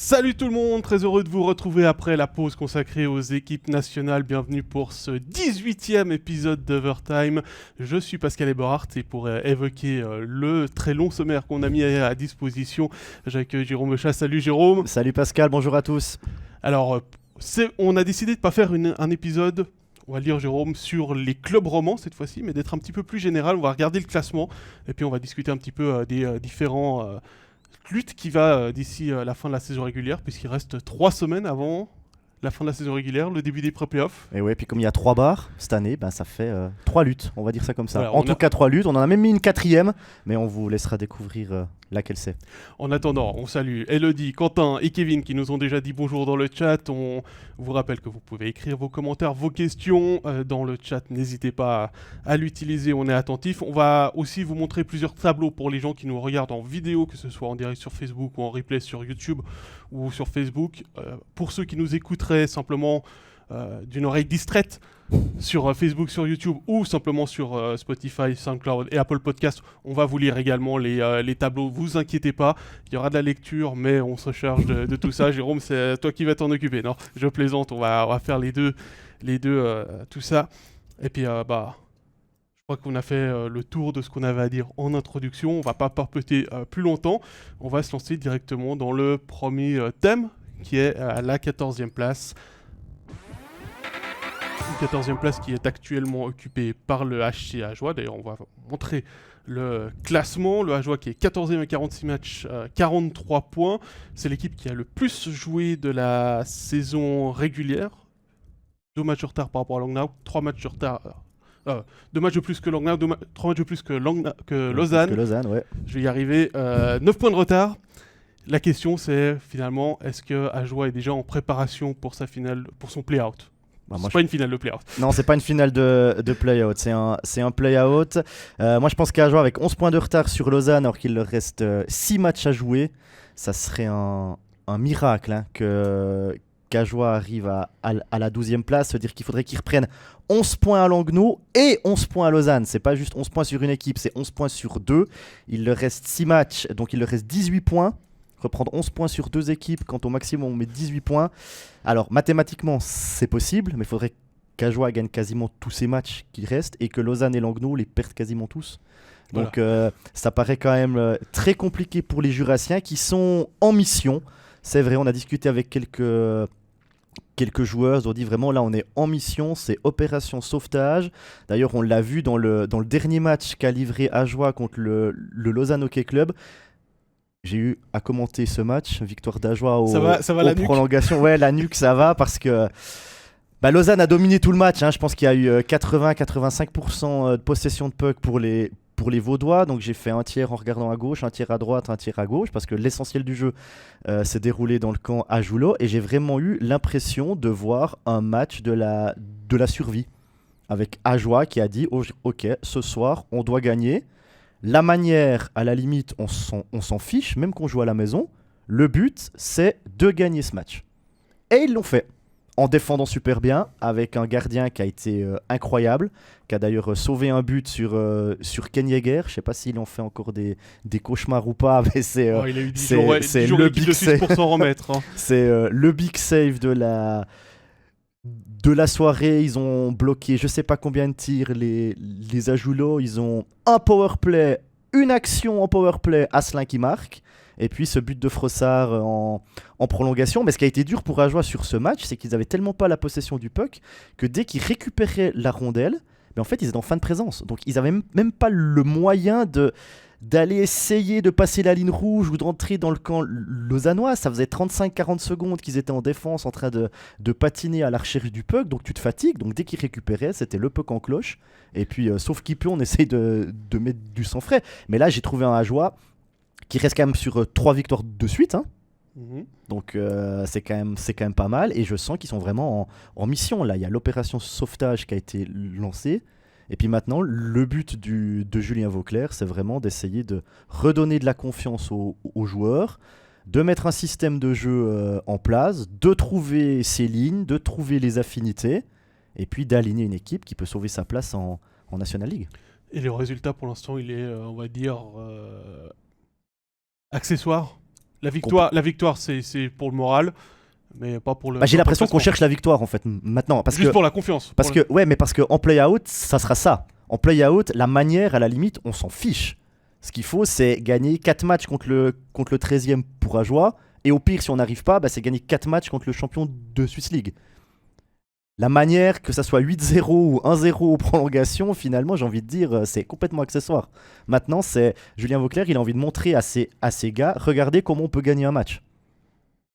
Salut tout le monde, très heureux de vous retrouver après la pause consacrée aux équipes nationales. Bienvenue pour ce 18e épisode d'Overtime. Je suis Pascal Eberhardt et pour évoquer le très long sommaire qu'on a mis à disposition, j'accueille Jérôme Euchat. Salut Jérôme. Salut Pascal, bonjour à tous. Alors, on a décidé de ne pas faire un épisode, on va lire Jérôme, sur les clubs romans cette fois-ci, mais d'être un petit peu plus général. On va regarder le classement et puis on va discuter un petit peu des différents luttes qui va d'ici la fin de la saison régulière, puisqu'il reste 3 semaines avant la fin de la saison régulière, le début des pré-playoffs. Et ouais, puis comme il y a 3 bars cette année, ça fait 3 luttes, on va dire ça comme ça. Voilà, en tout cas 3 luttes, on en a même mis une 4e, mais on vous laissera découvrir laquelle c'est. En attendant, on salue Elodie, Quentin et Kevin qui nous ont déjà dit bonjour dans le chat. On vous rappelle que vous pouvez écrire vos commentaires, vos questions dans le chat. N'hésitez pas à l'utiliser, on est attentif. On va aussi vous montrer plusieurs tableaux pour les gens qui nous regardent en vidéo, que ce soit en direct sur Facebook ou en replay sur YouTube ou sur Facebook. Pour ceux qui nous écouteraient simplement d'une oreille distraite sur Facebook, sur YouTube ou simplement sur Spotify, SoundCloud et Apple Podcast, on va vous lire également les tableaux, vous inquiétez pas, il y aura de la lecture mais on se charge de tout ça. Jérôme, c'est toi qui vas t'en occuper. Non, je plaisante, on va faire les deux tout ça. Et puis je crois qu'on a fait le tour de ce qu'on avait à dire en introduction, on va pas papeter plus longtemps, on va se lancer directement dans le premier thème qui est à la 14e place. Une 14e place qui est actuellement occupée par le HC Ajoie. D'ailleurs, on va montrer le classement. Le Ajoie qui est 14e à 46 matchs, 43 points. C'est l'équipe qui a le plus joué de la saison régulière. 2 matchs de retard par rapport à Langnau, 3 matchs de retard. 2 matchs de plus que Langnau, 3 matchs de plus que Lausanne. Ouais. Je vais y arriver. 9 points de retard. La question, c'est finalement, est-ce que Ajoie est déjà en préparation pour sa finale, pour son play-out? C'est pas une finale de play-out. Non, c'est pas une finale de play-out, c'est un play-out. Moi, je pense qu'Ajoie, avec 11 points de retard sur Lausanne, alors qu'il leur reste 6 matchs à jouer, ça serait un miracle qu'Ajoie arrive à la 12e place. C'est-à-dire qu'il faudrait qu'ils reprennent 11 points à Langnau et 11 points à Lausanne. C'est pas juste 11 points sur une équipe, c'est 11 points sur 2. Il leur reste 6 matchs, donc il leur reste 18 points. Reprendre 11 points sur 2 équipes, quand au maximum on met 18 points. Alors mathématiquement c'est possible, mais il faudrait qu'Ajoie gagne quasiment tous ses matchs qui restent et que Lausanne et Langnau les perdent quasiment tous. Donc ça paraît quand même très compliqué pour les Jurassiens qui sont en mission. C'est vrai, on a discuté avec quelques joueurs, ils ont dit vraiment là on est en mission, c'est opération sauvetage. D'ailleurs on l'a vu dans le dernier match qu'a livré Ajoie contre le Lausanne Hockey Club. J'ai eu à commenter ce match, victoire d'Ajoie aux prolongations. Ouais, la nuque, ça va parce que Lausanne a dominé tout le match. Je pense qu'il y a eu 80-85% de possession de puck pour les Vaudois. Donc j'ai fait un tiers en regardant à gauche, un tiers à droite, un tiers à gauche parce que l'essentiel du jeu s'est déroulé dans le camp à Joulot. Et j'ai vraiment eu l'impression de voir un match de la survie avec Ajoie qui a dit ok, ce soir, on doit gagner. La manière, à la limite, on s'en fiche, même qu'on joue à la maison. Le but, c'est de gagner ce match. Et ils l'ont fait, en défendant super bien, avec un gardien qui a été incroyable, qui a d'ailleurs sauvé un but sur Ken Yeager. Je ne sais pas s'il en fait encore des cauchemars ou pas, mais c'est il a eu 10 jours le big save pour s'en remettre. C'est le big save de la soirée. Ils ont bloqué je sais pas combien de tirs les Ajoulots. Ils ont un powerplay, une action en powerplay, Asselin qui marque, et puis ce but de Frossard en prolongation. Mais ce qui a été dur pour Ajoie sur ce match, c'est qu'ils avaient tellement pas la possession du puck que dès qu'ils récupéraient la rondelle, en fait ils étaient en fin de présence, donc ils avaient même pas le moyen d'aller essayer de passer la ligne rouge ou d'entrer dans le camp lausannois. Ça faisait 35-40 secondes qu'ils étaient en défense en train de patiner à la recherche du puck, donc tu te fatigues. Donc dès qu'ils récupéraient, c'était le puck en cloche. Et puis sauf qui peut, on essaye de mettre du sang frais. Mais là j'ai trouvé un Ajoie qui reste quand même sur 3 victoires de suite. Donc c'est quand même pas mal. Et je sens qu'ils sont vraiment en mission. Là il y a l'opération sauvetage qui a été lancée. Et puis maintenant, le but de Julien Vauclair, c'est vraiment d'essayer de redonner de la confiance aux joueurs, de mettre un système de jeu en place, de trouver ses lignes, de trouver les affinités, et puis d'aligner une équipe qui peut sauver sa place en National League. Et le résultat, pour l'instant, il est, on va dire, accessoire. La victoire c'est pour le moral, mais pas pour le. J'ai l'impression qu'on cherche la victoire en fait maintenant. Juste pour la confiance. Parce qu'en play-out, ça sera ça. En play-out, la manière, à la limite, on s'en fiche. Ce qu'il faut, c'est gagner 4 matchs contre le 13e pour Ajoie. Et au pire, si on n'arrive pas, c'est gagner 4 matchs contre le champion de Swiss League. La manière, que ça soit 8-0 ou 1-0 aux prolongations, finalement, j'ai envie de dire, c'est complètement accessoire. Maintenant, c'est Julien Vauclair, il a envie de montrer à ses gars, regardez comment on peut gagner un match.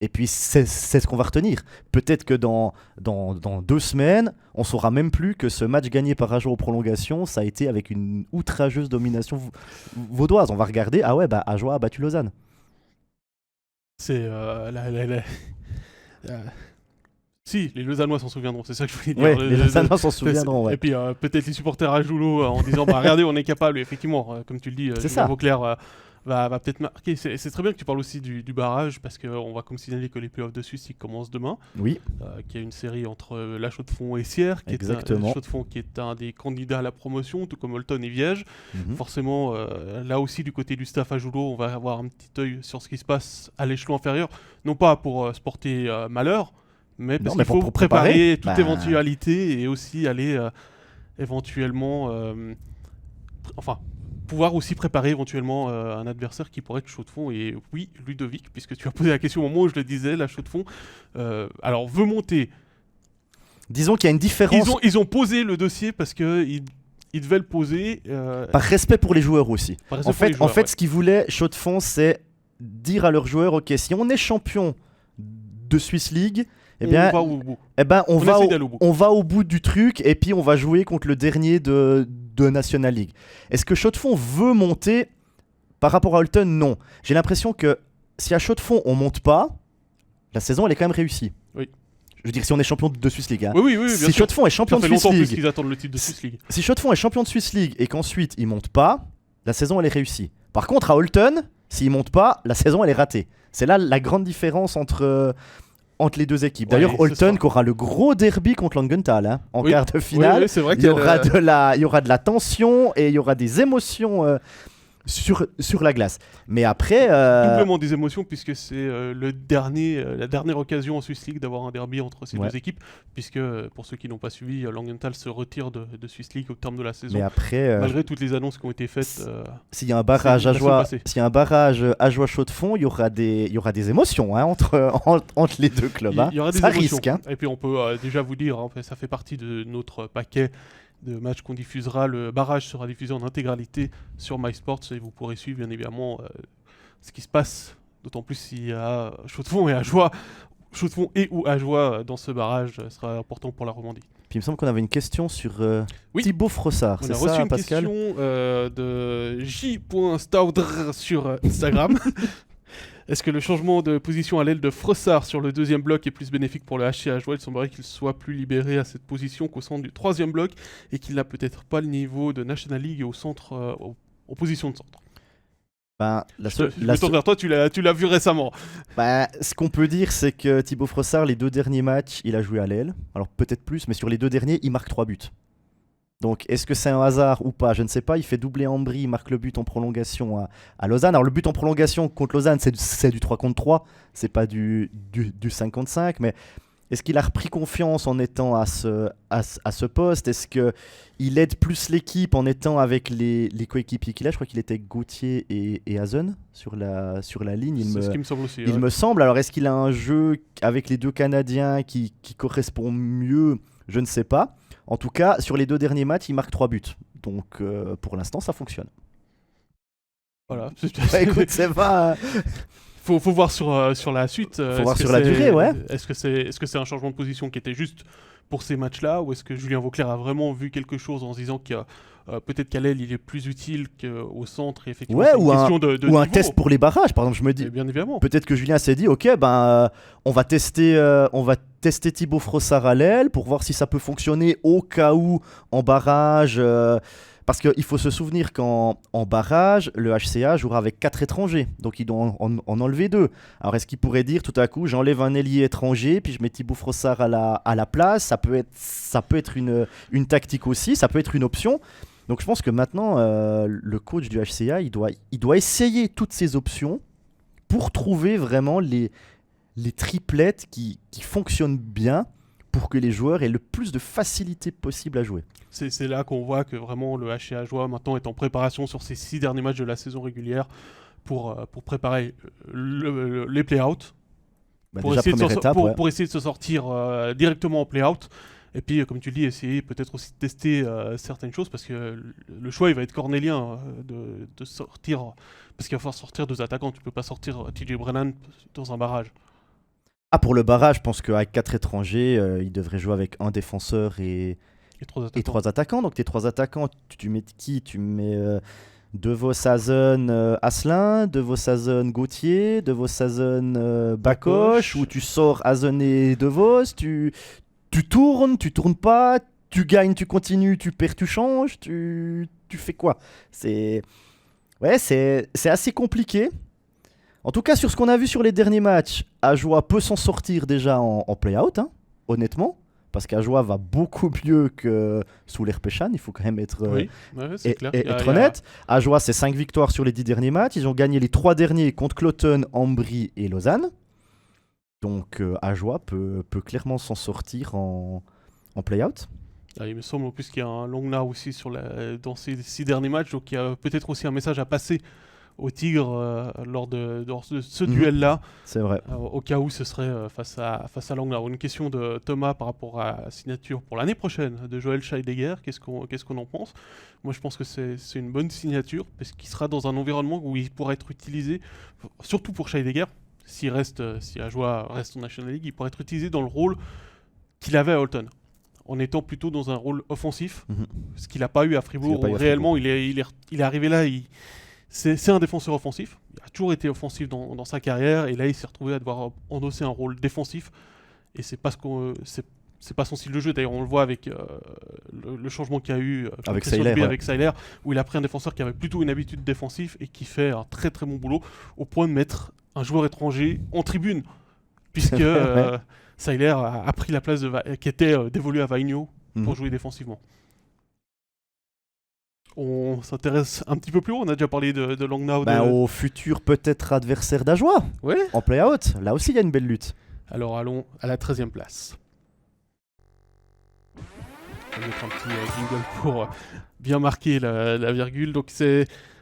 Et puis, c'est ce qu'on va retenir. Peut-être que dans 2 semaines, on saura même plus que ce match gagné par Ajoie aux prolongations, ça a été avec une outrageuse domination vaudoise. On va regarder, Ajoie a battu Lausanne. C'est Si, les Lausannois s'en souviendront, c'est ça que je voulais dire. Ouais, les Lausannois s'en souviendront, ouais. Et puis peut-être les supporters à Joulot en disant regardez, on est capable. Et effectivement, comme tu le dis, Julien Vauclair va peut-être marquer. C'est très bien que tu parles aussi du barrage, parce qu'on va comme signaler que les playoffs de Suisse ils commencent demain. Oui. Qu'il y a une série entre La Chaux-de-Fonds et Sierre, qui est un des candidats à la promotion, tout comme Holton et Viège. Forcément, là aussi, du côté du staff à Joulot, on va avoir un petit œil sur ce qui se passe à l'échelon inférieur. Non pas pour se porter malheur, mais parce qu'il faut préparer toute éventualité et aussi aller éventuellement... pouvoir aussi préparer éventuellement un adversaire qui pourrait être Chaux-de-Fonds. Et oui, Ludovic, puisque tu as posé la question au moment où je le disais, la Chaux-de-Fonds alors veut monter. Disons qu'il y a une différence. Ils ont posé le dossier parce qu'ils devaient le poser. Par respect pour les joueurs aussi. En fait, ce qu'ils voulaient, Chaux-de-Fonds, c'est dire à leurs joueurs, ok, si on est champion de Swiss League, on va au bout du truc et puis on va jouer contre le dernier de National League. Est-ce que Chaux-de-Fonds veut monter par rapport à Holton? Non. J'ai l'impression que si à Chaux-de-Fonds on monte pas, la saison elle est quand même réussie. Oui. Je veux dire, si on est champion de Swiss League. Hein. Oui, bien si Chaux-de-Fonds est champion de Swiss League. Qu'ils attendent le titre de Swiss League. Si Chaux-de-Fonds est champion de Swiss League et qu'ensuite il monte pas, la saison elle est réussie. Par contre, à Holton, s'il monte pas, la saison elle est ratée. C'est là la grande différence entre les deux équipes. D'ailleurs, Holton qui aura le gros derby contre Langenthal en quart de finale. C'est vrai il y aura de la tension et il y aura des émotions sur la glace. Mais après... Doublement des émotions, puisque c'est la dernière occasion en Swiss League d'avoir un derby entre ces deux équipes, puisque pour ceux qui n'ont pas suivi, Langenthal se retire de Swiss League au terme de la saison. Mais après, malgré toutes les annonces qui ont été faites. S'il y a un barrage à Chaux-de-Fonds, il y aura des émotions entre les deux clubs. Il y aura des émotions. Risque. Et puis on peut déjà vous dire, ça fait partie de notre paquet de matchs qu'on diffusera. Le barrage sera diffusé en intégralité sur MySports et vous pourrez suivre bien évidemment ce qui se passe, d'autant plus s'il y a Chaux-de-Fonds et ou Ajoie dans ce barrage, sera important pour la Romandie. Puis il me semble qu'on avait une question sur Thibaut Frossard. On a reçu une question de j.staudr sur Instagram. Est-ce que le changement de position à l'aile de Frossard sur le deuxième bloc est plus bénéfique pour le HC Ajoie? Il semblerait qu'il soit plus libéré à cette position qu'au centre du troisième bloc et qu'il n'a peut-être pas le niveau de National League au centre, en position de centre. Je me tourne vers toi, tu l'as vu récemment. Ce qu'on peut dire, c'est que Thibaut Frossard, les 2 derniers matchs, il a joué à l'aile. Alors peut-être plus, mais sur les 2 derniers, il marque 3 buts. Donc, est-ce que c'est un hasard ou pas? Je ne sais pas. Il fait doubler Ambry, il marque le but en prolongation à Lausanne. Alors, le but en prolongation contre Lausanne, c'est du 3 contre 3. C'est pas du 5 contre 5. Mais est-ce qu'il a repris confiance en étant à ce poste? Est-ce qu'il aide plus l'équipe en étant avec les coéquipiers qu'il a? Je crois qu'il était avec Gauthier et Hazen sur la ligne. C'est ce qui me semble aussi. Il me semble. Alors, est-ce qu'il a un jeu avec les 2 Canadiens qui correspond mieux? Je ne sais pas. En tout cas, sur les 2 derniers matchs, il marque 3 buts. Donc, pour l'instant, ça fonctionne. Voilà. Écoute, c'est pas... Faut voir sur la suite. Faut voir sur la durée, ouais. Est-ce que c'est un changement de position qui était juste pour ces matchs-là, ou est-ce que Julien Vauclair a vraiment vu quelque chose en se disant qu'il y a peut-être qu'à l'aile il est plus utile qu'au centre, et effectivement c'est une question de ou un test pour les barrages, par exemple. Je me dis, bien évidemment. Peut-être que Julien s'est dit, ok, on va tester Thibaut Frossard à l'aile pour voir si ça peut fonctionner au cas où en barrage. Parce qu'il faut se souvenir qu'en barrage, le HCA jouera avec 4 étrangers. Donc il doit en enlever 2. Alors est-ce qu'il pourrait dire tout à coup, j'enlève un ailier étranger, puis je mets Thibaut Frossard à la place? Ça peut être une tactique aussi, ça peut être une option. Donc je pense que maintenant, le coach du HCA, il doit essayer toutes ces options pour trouver vraiment les triplettes qui fonctionnent bien pour que les joueurs aient le plus de facilité possible à jouer. C'est là qu'on voit que vraiment le HC Ajoie maintenant est en préparation sur ces 6 derniers matchs de la saison régulière pour préparer les play-outs. Pour essayer de se sortir directement en play-out. Et puis, comme tu le dis, essayer peut-être aussi de tester certaines choses parce que le choix, il va être cornélien de sortir. Parce qu'il va falloir sortir 2 attaquants. Tu peux pas sortir TJ Brennan dans un barrage. Ah, pour le barrage, je pense qu'avec 4 étrangers, il devrait jouer avec un défenseur et 3 attaquants. Donc, tes 3 attaquants, tu mets qui ? Tu mets DeVos, Hazen, Asselin, DeVos, Hazen, Gauthier, DeVos, Hazen, Bakoche, ou tu sors Hazen et DeVos, tu tournes pas, tu gagnes, tu continues, tu perds, tu changes, tu fais quoi ? C'est assez compliqué. En tout cas, sur ce qu'on a vu sur les derniers matchs, Ajoie peut s'en sortir déjà en play-out, hein, honnêtement. Parce qu'Ajoie va beaucoup mieux que sous l'ère Péchan, il faut quand même être, être honnête. Ajoie, c'est 5 victoires sur les 10 derniers matchs. Ils ont gagné les 3 derniers contre Cloton, Ambry et Lausanne. Donc Ajoie peut clairement s'en sortir en play-out. Il me semble en plus qu'il y a un Longnau aussi dans ces 6 derniers matchs. Donc il y a peut-être aussi un message à passer au Tigre lors de ce duel-là. C'est vrai. Au cas où ce serait face à Langnau. Une question de Thomas par rapport à la signature pour l'année prochaine de Joël Scheidegger. Qu'est-ce qu'on en pense ? Moi, je pense que c'est une bonne signature parce qu'il sera dans un environnement où il pourra être utilisé, surtout pour Scheidegger, si Ajoie reste en National League, il pourra être utilisé dans le rôle qu'il avait à Holton, en étant plutôt dans un rôle offensif, ce qu'il n'a pas eu à Fribourg, où réellement il est arrivé là, c'est un défenseur offensif. Il a toujours été offensif dans sa carrière et là il s'est retrouvé à devoir endosser un rôle défensif et c'est pas son style de jeu. D'ailleurs on le voit avec le changement qu'il y a eu avec Seiler, où il a pris un défenseur qui avait plutôt une habitude défensive et qui fait un très très bon boulot au point de mettre un joueur étranger en tribune puisque Seiler a pris la place qui était dévolue à Vainio pour jouer défensivement. On s'intéresse un petit peu plus haut, on a déjà parlé de Langnau. Au futur peut-être adversaire d'Ajoie, en play-out. Là aussi il y a une belle lutte. Alors allons à la 13e place. On va mettre un petit jingle pour bien marquer la virgule. Donc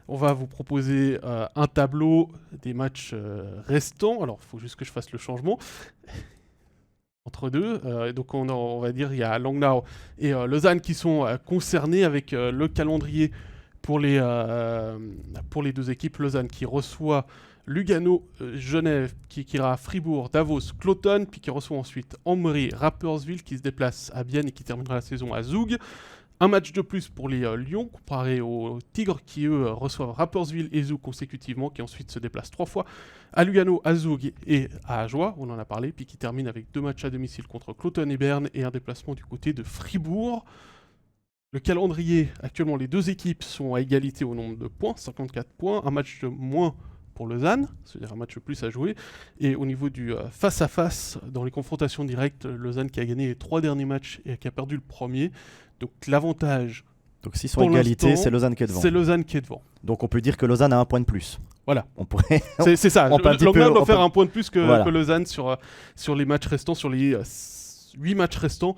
on va vous proposer un tableau des matchs restants. Alors il faut juste que je fasse le changement. Entre deux, donc on va dire il y a Langnau et Lausanne qui sont concernés avec le calendrier pour les 2 équipes. Lausanne qui reçoit Lugano, Genève, qui ira à Fribourg, Davos, Cloton, puis qui reçoit ensuite Ambry, Rapperswil qui se déplace à Bienne et qui terminera la saison à Zug. Un match de plus pour les Lions, comparé aux Tigres qui, eux, reçoivent Rapperswil et Zug consécutivement, qui ensuite se déplacent 3 fois à Lugano, à Zug et à Ajoie, on en a parlé, puis qui termine avec 2 matchs à domicile contre Cloton et Berne et un déplacement du côté de Fribourg. Le calendrier, actuellement, les 2 équipes sont à égalité au nombre de points, 54 points, un match de moins pour Lausanne, c'est-à-dire un match de plus à jouer. Et au niveau du face-à-face, dans les confrontations directes, Lausanne qui a gagné les 3 derniers matchs et qui a perdu le premier. Donc l'avantage... Donc s'ils sont à égalité, c'est Lausanne qui est devant. C'est Lausanne qui est devant. Donc on peut dire que Lausanne a un point de plus. Voilà. On pourrait... c'est ça. Langnau doit faire un point de plus que Lausanne sur les matchs restants, sur les 8 matchs restants,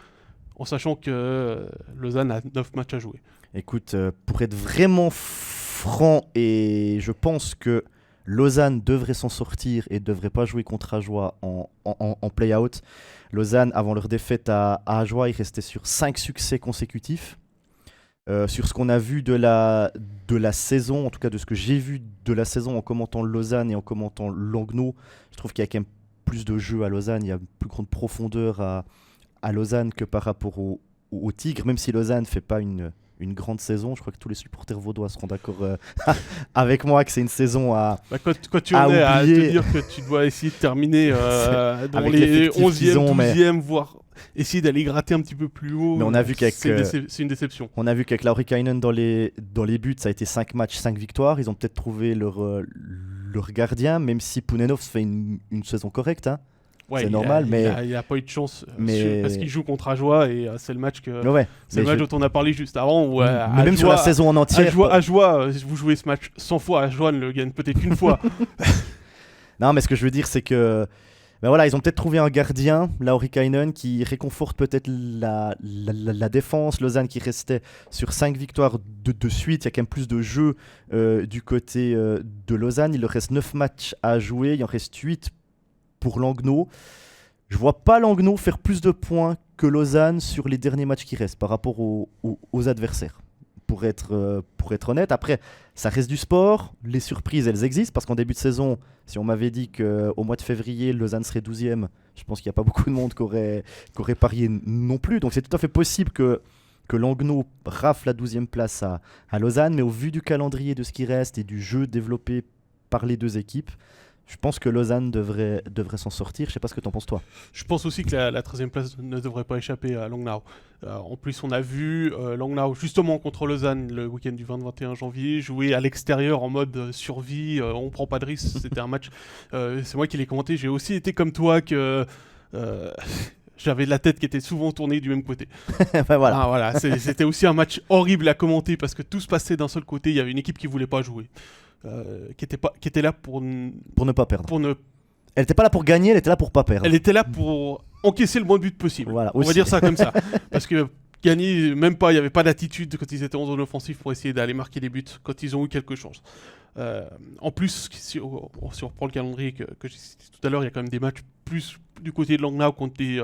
en sachant que Lausanne a 9 matchs à jouer. Écoute, pour être vraiment franc, et je pense que Lausanne devrait s'en sortir et ne devrait pas jouer contre Ajoie en play-out. Lausanne, avant leur défaite à Ajoie, ils restaient sur 5 succès consécutifs. Sur ce qu'on a vu de la saison, en tout cas de ce que j'ai vu de la saison en commentant Lausanne et en commentant Langnau, je trouve qu'il y a quand même plus de jeu à Lausanne, il y a une plus grande profondeur à Lausanne que par rapport au Tigre, même si Lausanne ne fait pas une grande saison. Je crois que tous les supporters vaudois seront d'accord avec moi que c'est une saison à quand tu en es à te dire que tu dois essayer de terminer dans les 11e, 12e, voire essayer d'aller gratter un petit peu plus haut. Mais on a vu c'est une déception. On a vu qu'avec Laurikainen dans les buts, ça a été 5 matchs, 5 victoires. Ils ont peut-être trouvé leur gardien, même si Pounenov fait une saison correcte. Hein. Ouais, c'est normal, mais il n'a pas eu de chance parce qu'il joue contre Ajoie et c'est le match dont on a parlé juste avant. Où, mais même sur la saison en entière. Ajoie, vous jouez ce match 100 fois, Ajoie ne le gagne peut-être qu'une fois. Non, mais ce que je veux dire, c'est que ben voilà, ils ont peut-être trouvé un gardien, Lauri Kainen, qui réconforte peut-être la défense. Lausanne qui restait sur 5 victoires de suite. Il y a quand même plus de jeux du côté de Lausanne. Il leur reste 9 matchs à jouer. Il en reste 8 pour Langnau. Je vois pas Langnau faire plus de points que Lausanne sur les derniers matchs qui restent par rapport aux adversaires. Pour être honnête, après, ça reste du sport. Les surprises, elles existent parce qu'en début de saison, si on m'avait dit qu'au mois de février, Lausanne serait 12e, je pense qu'il n'y a pas beaucoup de monde qui aurait parié non plus. Donc c'est tout à fait possible que Langnau rafle la 12e place à Lausanne, mais au vu du calendrier de ce qui reste et du jeu développé par les deux équipes, je pense que Lausanne devrait s'en sortir. Je sais pas ce que t'en penses toi. Je pense aussi que la 13e place ne devrait pas échapper à Langnau. En plus, on a vu Langnau justement contre Lausanne le week-end du 20-21 janvier jouer à l'extérieur en mode survie. On prend pas de risque. C'était un match. C'est moi qui l'ai commenté. J'ai aussi été comme toi que. J'avais la tête qui était souvent tournée du même côté. Ben voilà. Voilà. C'était aussi un match horrible à commenter parce que tout se passait d'un seul côté. Il y avait une équipe qui voulait pas jouer. Qui était là pour ne pas perdre. Elle n'était pas là pour gagner, elle était là pour pas perdre. Elle était là pour encaisser le moins de buts possible. Voilà, on va dire ça comme ça. Parce que gagner, même pas, il n'y avait pas d'attitude quand ils étaient en zone offensive pour essayer d'aller marquer des buts quand ils ont eu quelque chose. En plus, si on reprend le calendrier que j'ai cité tout à l'heure, il y a quand même des matchs plus du côté de Langnau contre des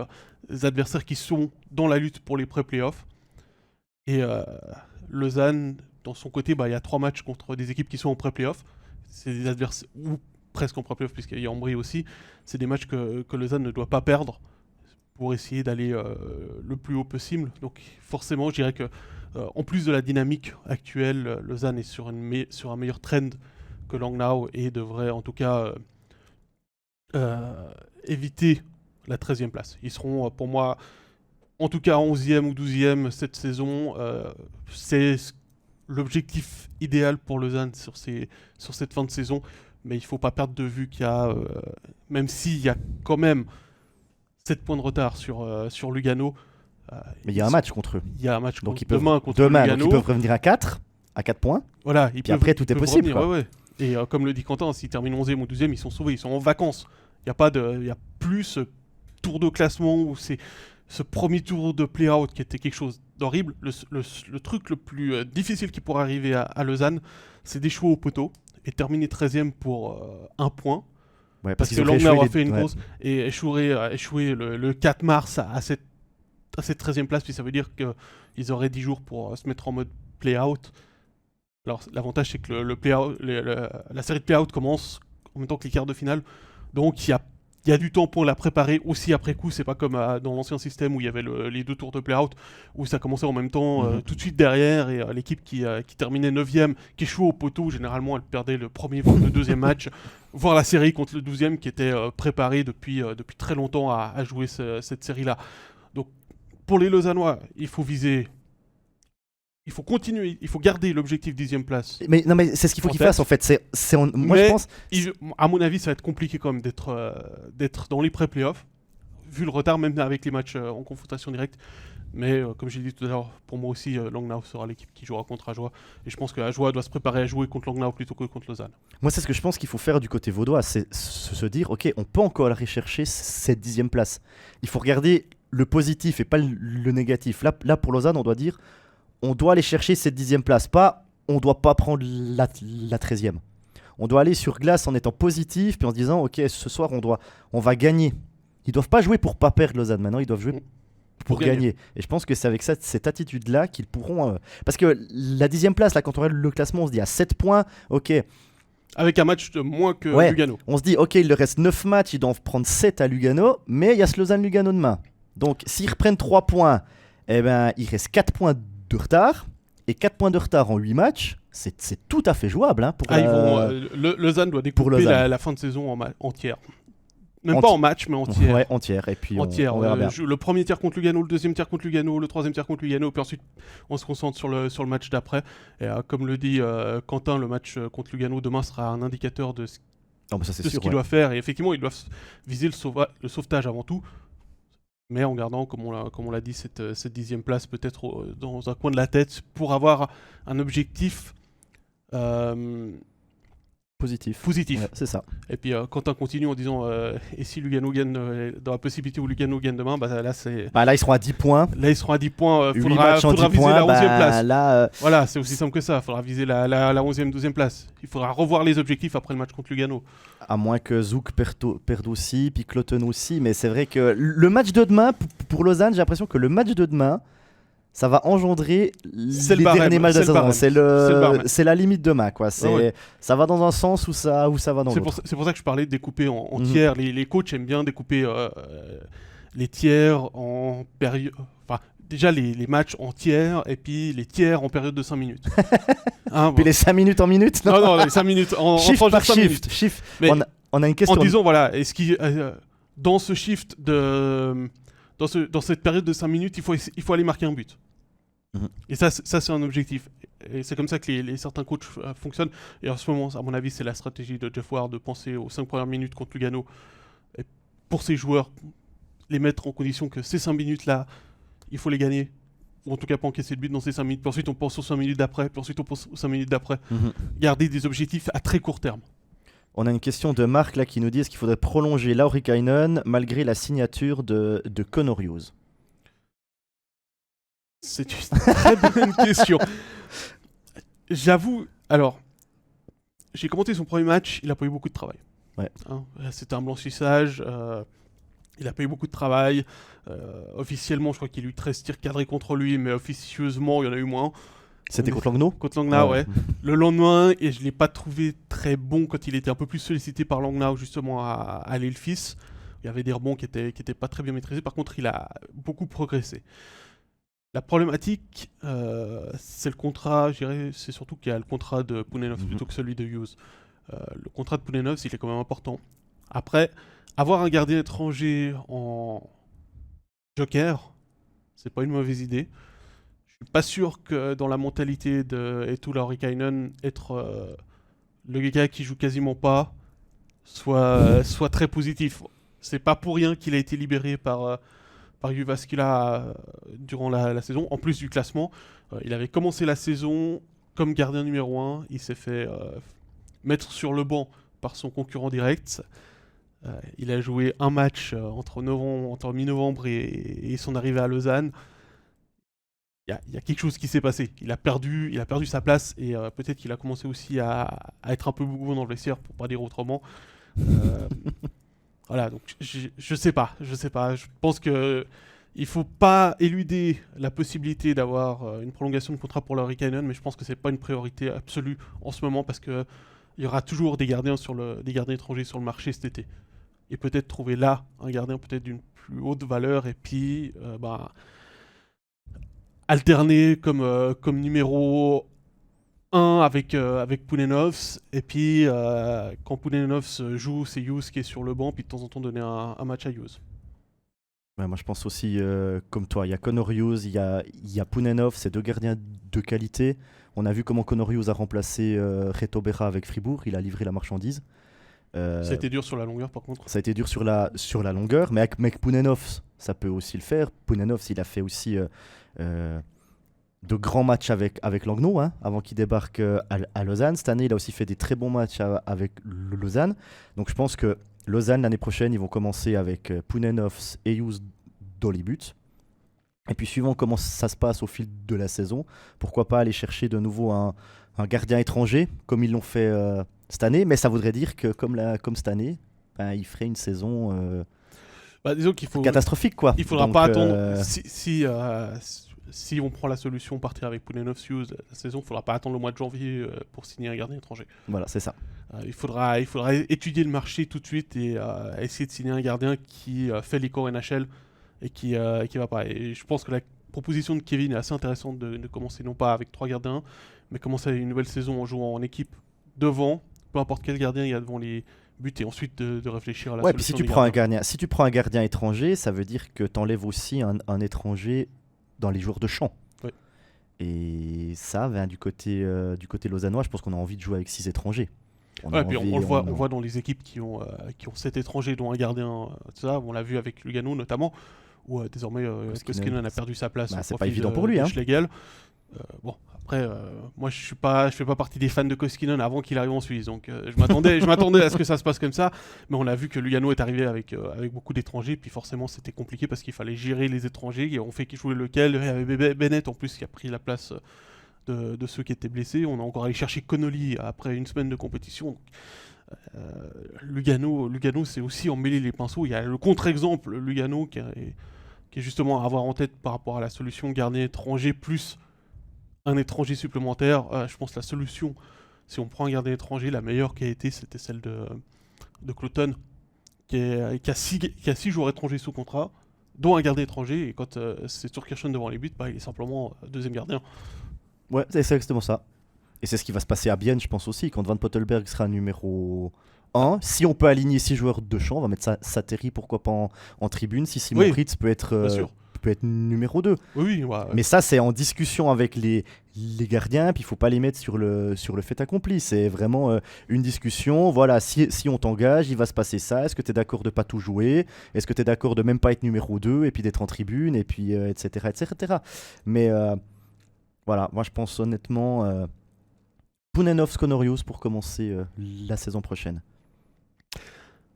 adversaires qui sont dans la lutte pour les pré-playoffs. Et Lausanne, dans son côté, il y a 3 matchs contre des équipes qui sont en pré-playoff. C'est des adversaires, ou presque en pré-playoff, puisqu'il y a Ambry aussi. C'est des matchs que Lausanne ne doit pas perdre pour essayer d'aller le plus haut possible. Donc forcément, je dirais que en plus de la dynamique actuelle, Lausanne est sur un meilleur trend que Langnau et devrait en tout cas éviter la 13e place. Ils seront pour moi en tout cas 11e ou 12e cette saison. C'est l'objectif idéal pour Lausanne sur cette fin de saison. Mais il ne faut pas perdre de vue qu'il y a, même s'il y a quand même 7 points de retard sur Lugano. Mais il y a un match contre eux. Il y a un match donc demain contre Lugano. Donc ils peuvent revenir à 4 points. Voilà, puis après, tout est possible. Revenir, ouais. Et comme le dit Quentin, s'ils terminent 11e ou 12e, ils sont sauvés, ils sont en vacances. Il n'y a plus ce tour de classement ou ce premier tour de play-out qui était quelque chose d'horrible. Le truc le plus difficile qui pourrait arriver à Lausanne, c'est d'échouer au poteau et terminer 13e pour 1 point. Ouais, parce que Langnau a fait une grosse et échouer le 4 mars à cette 13e place, puis ça veut dire qu'ils auraient 10 jours pour se mettre en mode play-out. Alors l'avantage c'est que la série de play-out commence en même temps que les quarts de finale, donc il y a du temps pour la préparer aussi après coup. C'est pas comme dans l'ancien système où il y avait les 2 tours de play-out où ça commençait en même temps tout de suite derrière, et l'équipe qui terminait 9e, qui échouait au poteau, généralement elle perdait le premier voire le deuxième match, voire la série contre le 12e qui était préparée depuis très longtemps à jouer cette série-là. Donc pour les Lausannois, il faut continuer, il faut garder l'objectif 10e place. Mais c'est ce qu'il faut qu'ils fassent en fait. Moi je pense. À mon avis, ça va être compliqué quand même d'être dans les pré-playoffs, vu le retard, même avec les matchs en confrontation directe. Mais comme j'ai dit tout à l'heure, pour moi aussi, Langnau sera l'équipe qui jouera contre Ajoie. Et je pense que Ajoie doit se préparer à jouer contre Langnau plutôt que contre Lausanne. Moi, c'est ce que je pense qu'il faut faire du côté vaudois, c'est se dire, ok, on peut encore aller chercher cette 10e place. Il faut regarder le positif et pas le négatif. Là, pour Lausanne, on doit dire, on doit aller chercher cette 10e place. Pas, on doit pas prendre la 13e. On doit aller sur glace en étant positif, puis en se disant, ok, ce soir, on va gagner. Ils doivent pas jouer pour pas perdre Lausanne. Maintenant, ils doivent jouer pour gagner. Et je pense que c'est avec cette attitude-là qu'ils pourront... Parce que la 10e place, là, quand on regarde le classement, on se dit à 7 points, ok. Avec un match de moins que Lugano. On se dit, ok, il leur reste 9 matchs, ils doivent prendre 7 à Lugano, mais il y a ce Lausanne-Lugano demain. Donc, s'ils reprennent 3 points, eh ben, il reste 4 points de retard. Et 4 points de retard en 8 matchs, c'est tout à fait jouable. Hein, Lausanne doit découper la fin de saison entière. Même pas en match, mais entière. Ouais, entière. Et puis entière. On verra bien. Le premier tiers contre Lugano, le deuxième tiers contre Lugano, le troisième tiers contre Lugano, puis ensuite on se concentre sur le match d'après. Et comme le dit Quentin, le match contre Lugano demain sera un indicateur de ce qu'il doit faire. Et effectivement, ils doivent viser le sauvetage avant tout, mais en gardant, comme on l'a dit, cette 10e place peut-être dans un coin de la tête pour avoir un objectif Positif. positif. Ouais, c'est ça. Et puis Quentin continue en disant et si Lugano gagne dans la possibilité où Lugano gagne demain, bah là c'est Là, ils seront à 10 points. là ils seront à 10 points, 8 matchs en 10 faudra viser points. la 11e place. Là, Voilà, c'est aussi simple que ça, faudra viser la 11e, 12e place. Il faudra revoir les objectifs après le match contre Lugano. à moins que Zouk perde aussi, puis Cloton aussi. Mais c'est vrai que le match de demain, pour Lausanne, j'ai l'impression que le match de demain, ça va engendrer C'est le les barème, derniers matchs de c'est la le saison. barème. C'est la limite demain, quoi. Ouais. Ça va dans un sens ou ça va dans l'autre. C'est pour ça que je parlais de découper en Mhm. tiers. Les coachs aiment bien découper les tiers en période. Enfin, déjà les matchs en tiers et puis les tiers en période de 5 minutes. Hein, Puis les 5 minutes en minutes, non, non, les 5 minutes en shift tranche de par 5 minutes. shift. Mais On a une en question. disant, voilà, dans ce shift dans cette période de 5 minutes, il faut aller marquer un but. Mhm. Et ça, c'est un objectif. Et c'est comme ça que certains coachs fonctionnent. Et en ce moment, à mon avis, c'est la stratégie de Jeff Ward de penser aux 5 premières minutes contre Lugano. Et pour ses joueurs, les mettre en condition que ces 5 minutes-là, il faut les gagner. Ou en tout cas pas encaisser de but dans ces 5 minutes. Puis ensuite, on pense aux 5 minutes d'après. Puis ensuite, on pense aux 5 minutes d'après. Mhm. Garder des objectifs à très court terme. On a une question de Marc là qui nous dit est-ce qu'il faudrait prolonger Laurikainen malgré la signature de Connor Hughes. C'est une très bonne question. J'avoue, alors, j'ai commenté son premier match, il a pas eu beaucoup de travail. Ouais. Hein, c'était un blanchissage, il a pas eu beaucoup de travail. Officiellement, je crois qu'il y a eu 13 tirs cadrés contre lui, mais officieusement, il y en a eu moins. C'était contre Langnau. Contre Langnau, ouais. Le lendemain, et je l'ai pas trouvé très bon quand il était un peu plus sollicité par Langnau, justement, à aller le fils. Il y avait des rebonds qui étaient pas très bien maîtrisés. Par contre, il a beaucoup progressé. La problématique, c'est le contrat, je dirais, c'est surtout qu'il y a le contrat de Pounenovs plutôt que celui de Hughes. Le contrat de Pounenovs, il est quand même important. Après, avoir un gardien étranger en joker, c'est pas une mauvaise idée. Je suis pas sûr que dans la mentalité de Eetu Laurikainen, être le gars qui joue quasiment pas soit très positif. C'est pas pour rien qu'il a été libéré par Jyväskylä durant la saison, en plus du classement. Il avait commencé la saison comme gardien numéro 1, il s'est fait mettre sur le banc par son concurrent direct. Il a joué un match entre mi-novembre et son arrivée à Lausanne. Il y a quelque chose qui s'est passé. Il a perdu sa place et peut-être qu'il a commencé aussi à être un peu boubou dans le vestiaire, pour pas dire autrement. Voilà, donc je sais pas. Je pense que il faut pas éluder la possibilité d'avoir une prolongation de contrat pour Laurikainen, mais je pense que c'est pas une priorité absolue en ce moment parce que il y aura toujours des gardiens étrangers sur le marché cet été. Et peut-être trouver là un gardien peut-être d'une plus haute valeur et puis alterner comme numéro 1 avec Pounenovs, et puis quand Pounenovs joue, c'est Hughes qui est sur le banc, puis de temps en temps donner un match à Hughes. Ouais, moi je pense aussi comme toi, il y a Connor Hughes, il y a Pounenovs, c'est deux gardiens de qualité. On a vu comment Connor Hughes a remplacé Reto Berra avec Fribourg, il a livré la marchandise. Ça a été dur sur la longueur par contre. Ça a été dur sur la longueur, mais avec Pounenovs, ça peut aussi le faire. Pounenovs, il a fait aussi de grands matchs avec Langnau, hein, avant qu'il débarque à Lausanne. Cette année, il a aussi fait des très bons matchs avec Lausanne. Donc je pense que Lausanne, l'année prochaine, ils vont commencer avec Pounenovs et Hughes dans les buts. Et puis suivant comment ça se passe au fil de la saison, pourquoi pas aller chercher de nouveau un gardien étranger, comme ils l'ont fait cette année. Mais ça voudrait dire que comme cette année, il ferait une saison disons qu'il faut catastrophique, quoi. Il faudra pas attendre. Si on prend la solution partir avec Pounenovs Hughes la saison, il faudra pas attendre le mois de janvier pour signer un gardien étranger. Voilà, c'est ça. Il faudra étudier le marché tout de suite et essayer de signer un gardien qui fait les corps NHL et qui va pas. Et je pense que la proposition de Kevin est assez intéressante de commencer non pas avec 3 gardiens, mais commencer une nouvelle saison en jouant en équipe devant, peu importe quel gardien il y a devant les buts, et ensuite de réfléchir à la solution. Puis si tu prends un gardien étranger, ça veut dire que tu enlèves aussi un étranger dans les joueurs de champ. Ouais. Et ça, du côté lausannois, je pense qu'on a envie de jouer avec 6 étrangers. On le voit dans les équipes qui ont 7 étrangers, dont un gardien. On l'a vu avec Lugano notamment, où désormais Koskinen a perdu sa place. C'est pas évident pour lui. Schlegel. Bon, après, moi je fais pas partie des fans de Koskinen avant qu'il arrive en Suisse, donc je m'attendais à ce que ça se passe comme ça, mais on a vu que Lugano est arrivé avec beaucoup d'étrangers, puis forcément c'était compliqué parce qu'il fallait gérer les étrangers, et on fait qui jouait lequel, il y avait Bennett en plus qui a pris la place de ceux qui étaient blessés, on a encore allé chercher Connolly après une semaine de compétition, donc, Lugano c'est aussi emmêler les pinceaux, il y a le contre-exemple Lugano qui est justement à avoir en tête par rapport à la solution gardien étranger plus un étranger supplémentaire. Je pense que la solution, si on prend un gardien étranger, la meilleure qui a été, c'était celle de Cloton, qui a 6 joueurs étrangers sous contrat, dont un gardien étranger, et quand c'est Turkirchen devant les buts, il est simplement deuxième gardien. Ouais, c'est exactement ça. Et c'est ce qui va se passer à Bienne, je pense aussi, quand Van Pottelberg sera numéro 1. Si on peut aligner 6 joueurs de champ, on va mettre Sateri, pourquoi pas en tribune, si Simon Fritz peut être numéro 2. Oui, ouais. Mais ça, c'est en discussion avec les gardiens, puis il faut pas les mettre sur le fait accompli. C'est vraiment une discussion. Voilà, si on t'engage, il va se passer ça. Est-ce que tu es d'accord de pas tout jouer? Est-ce que tu es d'accord de même pas être numéro 2 et puis d'être en tribune, et puis etc. etc. Mais voilà, moi je pense honnêtement Pounenov Skonorius pour commencer la saison prochaine.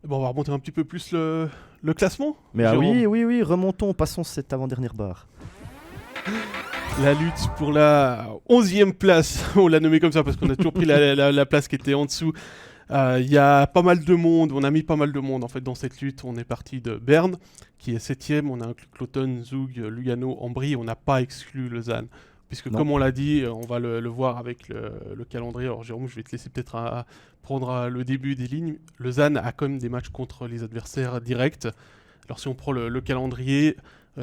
Bon, on va remonter un petit peu plus le classement. Mais oui, remontons, passons cette avant-dernière barre. La lutte pour la 11e place, on l'a nommé comme ça parce qu'on a toujours pris la place qui était en dessous. Il y a pas mal de monde, on a mis pas mal de monde en fait dans cette lutte. On est parti de Berne qui est 7e, on a inclus Cloton, Zug, Lugano, Ambry, on n'a pas exclu Lausanne. Puisque comme on l'a dit, on va le voir avec le calendrier. Alors Jérôme, je vais te laisser peut-être prendre le début des lignes. Lausanne a quand même des matchs contre les adversaires directs. Alors si on prend le calendrier,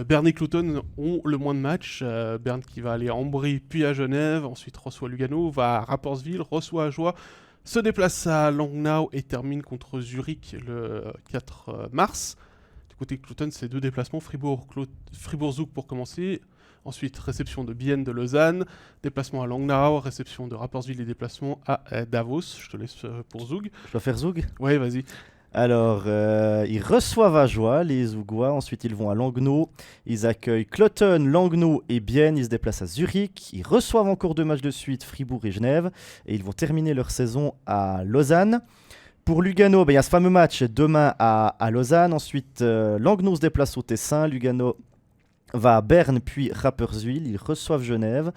Berne et Cloton ont le moins de matchs. Berne qui va aller à Ambry puis à Genève, ensuite reçoit Lugano, va à Rapperswil, reçoit Ajoie, se déplace à Langnau et termine contre Zurich le 4 mars. Du côté de Cloton, c'est 2 déplacements, Fribourg-Zug pour commencer. Ensuite, réception de Bienne de Lausanne, déplacement à Langnau, réception de Rapperswil et déplacement à Davos. Je te laisse pour Zug. Je dois faire Zug ? Ouais, vas-y. Alors, ils reçoivent Ajoie, les Zougois. Ensuite, ils vont à Langnau. Ils accueillent Cloton, Langnau et Bienne. Ils se déplacent à Zurich. Ils reçoivent encore 2 matchs de suite, Fribourg et Genève. Et ils vont terminer leur saison à Lausanne. Pour Lugano, il y a ce fameux match demain à Lausanne. Ensuite, Langnau se déplace au Tessin. Lugano va à Berne puis Rapperswil, ils reçoivent Genève,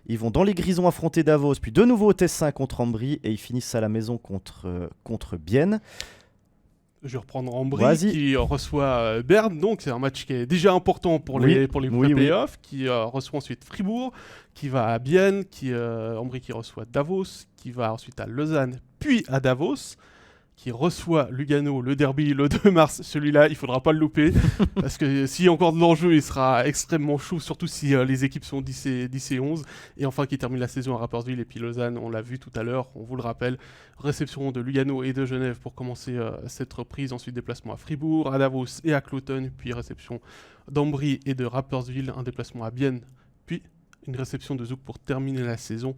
ils vont dans les Grisons affronter Davos, puis de nouveau au Tessin contre Ambry, et ils finissent à la maison contre Bienne. Je vais reprendre Ambry qui reçoit Berne, donc c'est un match qui est déjà important pour les playoffs, qui reçoit ensuite Fribourg, qui va à Bienne, Ambry qui reçoit Davos, qui va ensuite à Lausanne, puis à Davos, qui reçoit Lugano, le derby le 2 mars. Celui-là, il ne faudra pas le louper, parce que s'il y a encore de l'enjeu, il sera extrêmement chaud, surtout si les équipes sont 10 et 11. Et enfin, qui termine la saison à Rapperswil, et puis Lausanne, on l'a vu tout à l'heure, on vous le rappelle, réception de Lugano et de Genève pour commencer cette reprise. Ensuite, déplacement à Fribourg, à Davos et à Cloton, puis réception d'Ambry et de Rapperswil, un déplacement à Bienne, puis une réception de Zug pour terminer la saison.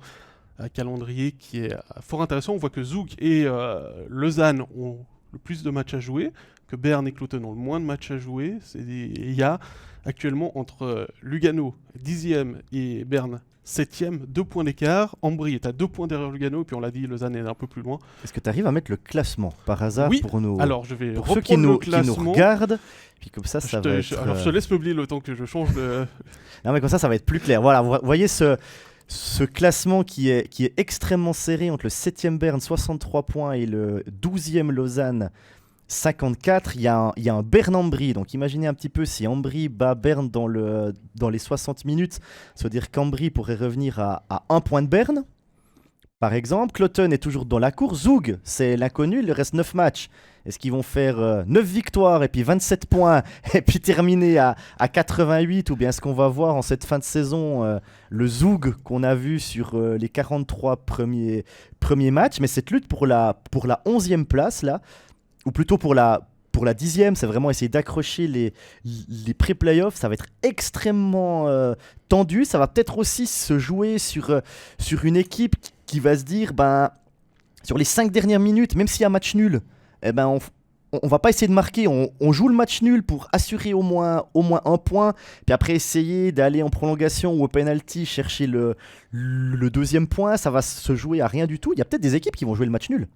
Un calendrier qui est fort intéressant. On voit que Zug et Lausanne ont le plus de matchs à jouer, que Berne et Cloton ont le moins de matchs à jouer. Il y a actuellement entre Lugano 10e et Berne 7e, 2 points d'écart. Ambry est à 2 points derrière Lugano, et puis on l'a dit, Lausanne est un peu plus loin. Est-ce que tu arrives à mettre le classement par hasard pour nous? Alors je vais pour ceux qui nous regardent, puis comme ça, ça va être... Alors je te laisse meubler le temps que je change de... Non mais comme ça va être plus clair. Voilà, vous voyez ce classement qui est extrêmement serré entre le 7e Berne 63 points et le 12e Lausanne 54. Il y a un Berne-Ambry, donc imaginez un petit peu si Ambry bat Berne dans les 60 minutes, ça veut dire qu'Ambry pourrait revenir à 1 point de Berne. Par exemple, Cloton est toujours dans la course. Zug, c'est l'inconnu, il reste 9 matchs. Est-ce qu'ils vont faire 9 victoires et puis 27 points et puis terminer à 88, ou bien est-ce qu'on va voir en cette fin de saison le Zug qu'on a vu sur les 43 premiers matchs? Mais cette lutte pour la 11e place, là, ou plutôt pour la 10e, c'est vraiment essayer d'accrocher les pré-playoffs. Ça va être extrêmement tendu. Ça va peut-être aussi se jouer sur une équipe qui va se dire, sur les 5 dernières minutes, même s'il y a un match nul, on va pas essayer de marquer, on joue le match nul pour assurer au moins un point, puis après essayer d'aller en prolongation ou au penalty chercher le deuxième point, ça va se jouer à rien du tout. Il y a peut-être des équipes qui vont jouer le match nul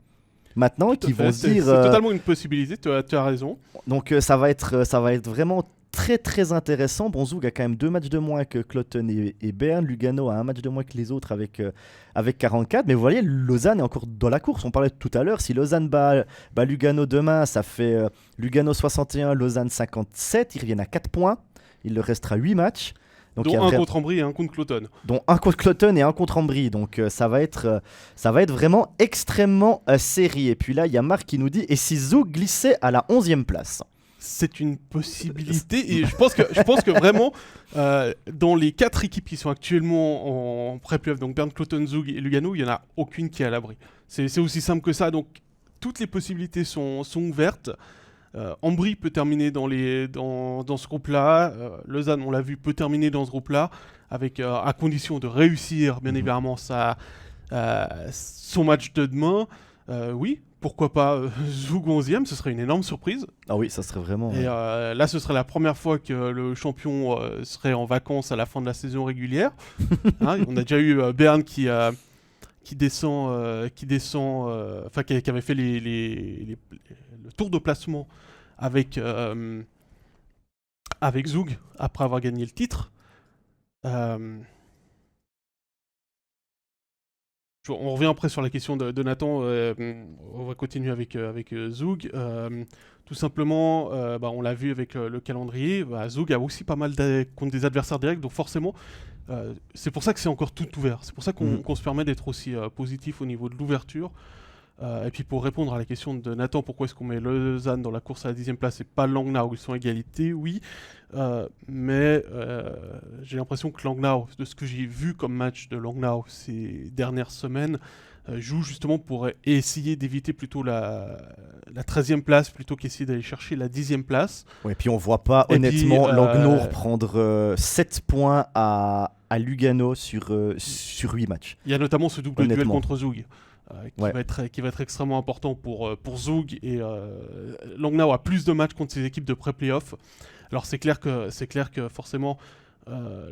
maintenant, qui vont se dire... C'est totalement une possibilité, tu as raison. Donc ça va être vraiment très très intéressant. Bon, Zug a quand même 2 matchs de moins que Cloton et Berne. Lugano a un match de moins que les autres avec 44. Mais vous voyez, Lausanne est encore dans la course. On parlait tout à l'heure, si Lausanne bat Lugano demain, ça fait Lugano 61, Lausanne 57. Ils reviennent à 4 points. Il leur restera 8 matchs. Donc, dont un contre Ambry et un contre Cloton. Dont un contre Cloton et un contre Ambry. Donc ça va être vraiment extrêmement serré. Et puis là, il y a Marc qui nous dit « Et si Zug glissait à la 11e place ?» C'est une possibilité et je pense que vraiment dans les 4 équipes qui sont actuellement en pré-playoff, donc Berne, Cloton, Zug et Lugano, il n'y en a aucune qui est à l'abri. C'est aussi simple que ça, donc toutes les possibilités sont ouvertes. Ambry peut terminer dans ce groupe-là, Lausanne, on l'a vu, peut terminer dans ce groupe-là, avec à condition de réussir bien évidemment son match de demain. Oui, pourquoi pas Zug 11e, ce serait une énorme surprise. Ah oui, ça serait vraiment... Et là, ce serait la première fois que le champion serait en vacances à la fin de la saison régulière. Hein, on a déjà eu Berne qui descend, qui avait fait le tour de placement avec Zug après avoir gagné le titre. On revient après sur la question de Nathan. On va continuer avec Zug. Tout simplement, on l'a vu avec le calendrier. Zug a aussi pas mal contre des adversaires directs, donc forcément, c'est pour ça que c'est encore tout ouvert. C'est pour ça qu'on se permet d'être aussi positif au niveau de l'ouverture. Et puis pour répondre à la question de Nathan, pourquoi est-ce qu'on met Lausanne dans la course à la 10e place et pas Langnau, ils sont à égalité, oui. Mais j'ai l'impression que Langnau, de ce que j'ai vu comme match de Langnau ces dernières semaines, joue justement pour essayer d'éviter plutôt la 13e place plutôt qu'essayer d'aller chercher la 10e place. Ouais, et puis on voit pas honnêtement Langnau reprendre 7 points à Lugano sur 8 matchs. Il y a notamment ce double duel contre Zug. Qui va être extrêmement important pour Zug, et Langnau a plus de matchs contre ses équipes de pré-playoff. Alors c'est clair que forcément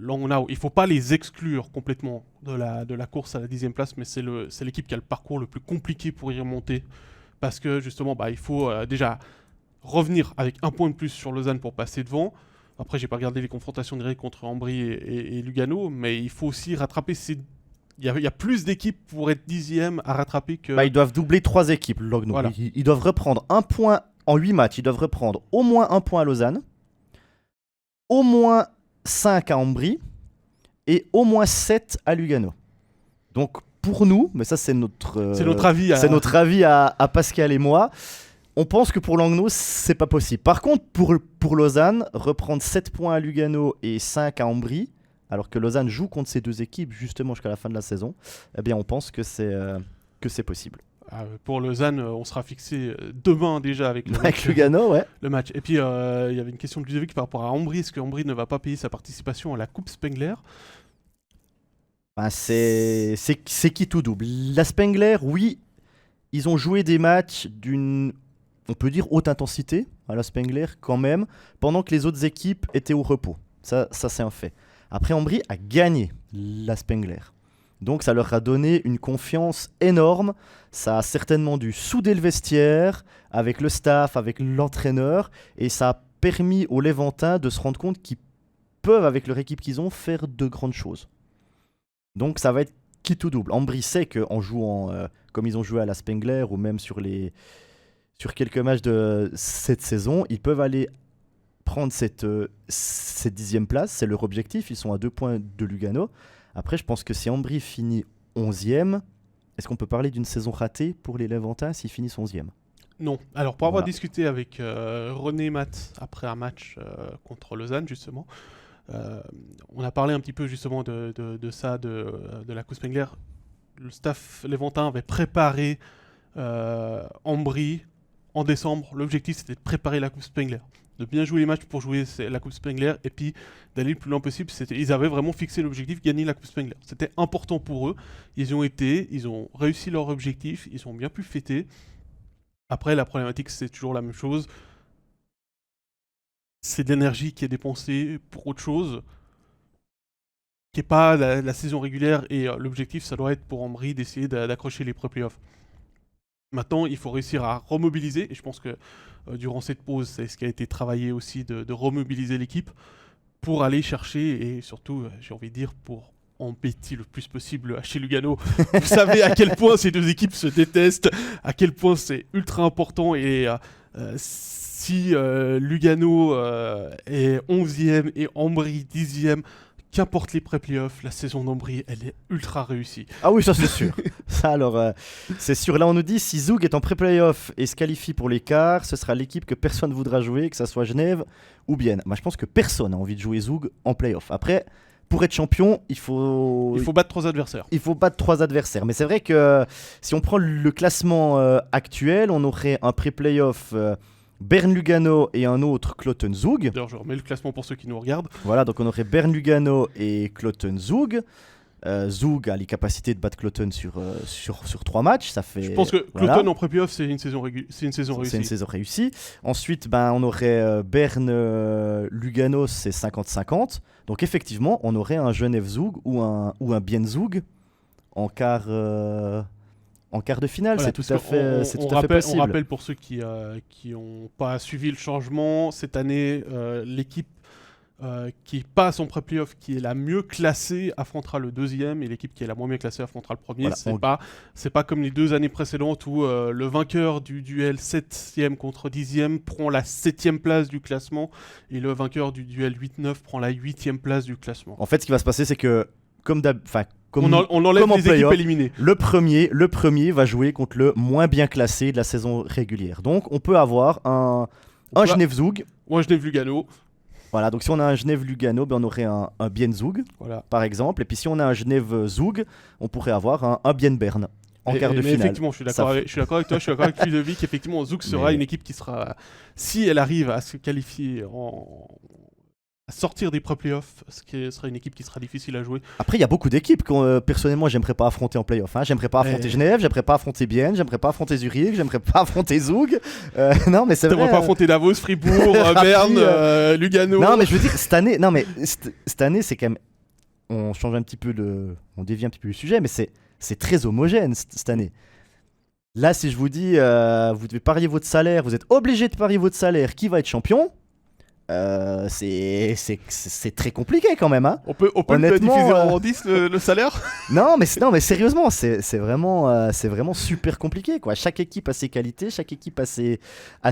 Langnau, il ne faut pas les exclure complètement de la course à la 10e place, mais c'est l'équipe qui a le parcours le plus compliqué pour y remonter, parce que justement il faut déjà revenir avec un point de plus sur Lausanne pour passer devant. Après, j'ai pas regardé les confrontations directes contre Ambry et Lugano, mais il faut aussi rattraper ces... Il y a plus d'équipes pour être 10e à rattraper que... ils doivent doubler 3 équipes, Langnau. Voilà. Ils doivent reprendre un point en 8 matchs. Ils doivent reprendre au moins un point à Lausanne, au moins 5 à Ambry et au moins 7 à Lugano. Donc pour nous, mais ça c'est notre avis à Pascal et moi, on pense que pour Langnau, c'est pas possible. Par contre, pour Lausanne, reprendre 7 points à Lugano et 5 à Ambry, alors que Lausanne joue contre ces 2 équipes justement jusqu'à la fin de la saison, eh bien on pense que c'est possible. Pour Lausanne, on sera fixé demain déjà avec Lugano, ouais. Le match. Et puis il y avait une question de Ludovic par rapport à Ambry. Est-ce que Ambry ne va pas payer sa participation à la Coupe Spengler ? C'est qui tout double. La Spengler, oui, ils ont joué des matchs d'une, on peut dire, haute intensité à la Spengler quand même, pendant que les autres équipes étaient au repos. Ça c'est un fait. Après, Ambry a gagné la Spengler. Donc ça leur a donné une confiance énorme. Ça a certainement dû souder le vestiaire avec le staff, avec l'entraîneur. Et ça a permis aux Léventins de se rendre compte qu'ils peuvent, avec leur équipe qu'ils ont, faire de grandes choses. Donc ça va être qui tout double. Ambry sait qu'en jouant comme ils ont joué à la Spengler ou même sur quelques matchs de cette saison, ils peuvent aller prendre cette 10e place. C'est leur objectif. Ils sont à 2 points de Lugano. Après, je pense que si Ambry finit 11e, est-ce qu'on peut parler d'une saison ratée pour les Léventins s'ils finissent 11e ? Non. Alors, pour avoir discuté avec René Matt après un match contre Lausanne, justement, on a parlé un petit peu justement de ça, de la Coupe Spengler. Le staff léventin avait préparé Ambry en décembre. L'objectif, c'était de préparer la Coupe Spengler, de bien jouer les matchs pour jouer la Coupe Spengler et puis d'aller le plus loin possible. Ils avaient vraiment fixé l'objectif, gagner la Coupe Spengler. C'était important pour eux. Ils ont réussi leur objectif, ils ont bien pu fêter. Après, la problématique, c'est toujours la même chose. C'est de l'énergie qui est dépensée pour autre chose, qui n'est pas la saison régulière. Et l'objectif, ça doit être pour Ambry d'essayer d'accrocher les pré-playoffs. Maintenant, il faut réussir à remobiliser. Et je pense que durant cette pause, c'est ce qui a été travaillé aussi, de remobiliser l'équipe pour aller chercher, et surtout, j'ai envie de dire, pour embêter le plus possible HC Lugano. Vous savez à quel point ces deux équipes se détestent, à quel point c'est ultra important. Et si Lugano est 11e et Ambry 10e, qu'importe les pré-playoffs, la saison d'Ambry, elle est ultra réussie. Ah oui, ça c'est sûr. Ça alors, c'est sûr. Là, on nous dit si Zoug est en pré-playoff et se qualifie pour les quarts, ce sera l'équipe que personne ne voudra jouer, que ça soit Genève ou Bienne. Moi, je pense que personne n'a envie de jouer Zoug en playoff. Après, pour être champion, il faut battre 3 adversaires. Il faut battre 3 adversaires. Mais c'est vrai que si on prend le classement actuel, on aurait un pré-playoff Berne-Lugano et un autre Cloton-Zoug. D'ailleurs, je remets le classement pour ceux qui nous regardent. Voilà, donc on aurait Berne-Lugano et Cloton-Zoug. Zoug a les capacités de battre Cloton sur 3 matchs. Ça fait, je pense que Cloton en pré-playoff, c'est une saison réussie. C'est une saison réussie. Ensuite, on aurait Berne-Lugano, c'est 50-50. Donc effectivement, on aurait un Genève-Zoug ou un Bienne-Zoug en quart de finale. Voilà, c'est tout à fait possible. On rappelle pour ceux qui n'ont pas suivi le changement, cette année, l'équipe qui passe en pré-playoff, qui est la mieux classée, affrontera le deuxième, et l'équipe qui est la moins bien classée affrontera le premier. Voilà, c'est pas comme les 2 années précédentes où le vainqueur du duel 7e contre 10e prend la 7e place du classement, et le vainqueur du duel 8-9 prend la 8e place du classement. En fait, ce qui va se passer, c'est que on enlève les équipes éliminées. Le premier va jouer contre le moins bien classé de la saison régulière. Donc on peut avoir un Genève-Zoug ou un Genève-Lugano. Voilà, donc si on a un Genève-Lugano, on aurait un Bienne-Zoug, voilà, par exemple. Et puis si on a un Genève-Zoug, on pourrait avoir un Bienne-Berne en quart de finale. Effectivement, je suis d'accord avec toi, je suis d'accord avec Ludovic. Effectivement, Zoug sera une équipe qui sera, si elle arrive à se qualifier à sortir des pré-playoffs, ce qui sera une équipe qui sera difficile à jouer. Après, il y a beaucoup d'équipes que personnellement, j'aimerais pas affronter en play-off. J'aimerais pas affronter Genève, j'aimerais pas affronter Bienne, j'aimerais pas affronter Zurich, j'aimerais pas affronter Zoug. Non, mais c'est vrai. T'aimerais pas affronter Davos, Fribourg, Berne, Lugano. Non, mais je veux dire, cette année, c'est quand même. On change un petit peu on dévie un petit peu le sujet, mais c'est très homogène cette année. Là, si je vous dis, vous devez parier votre salaire, vous êtes obligé de parier votre salaire, qui va être champion? C'est très compliqué quand même. Hein. On peut le diffuser en 10 le salaire. Non mais sérieusement, c'est vraiment super compliqué, quoi. Chaque équipe a ses qualités, chaque équipe a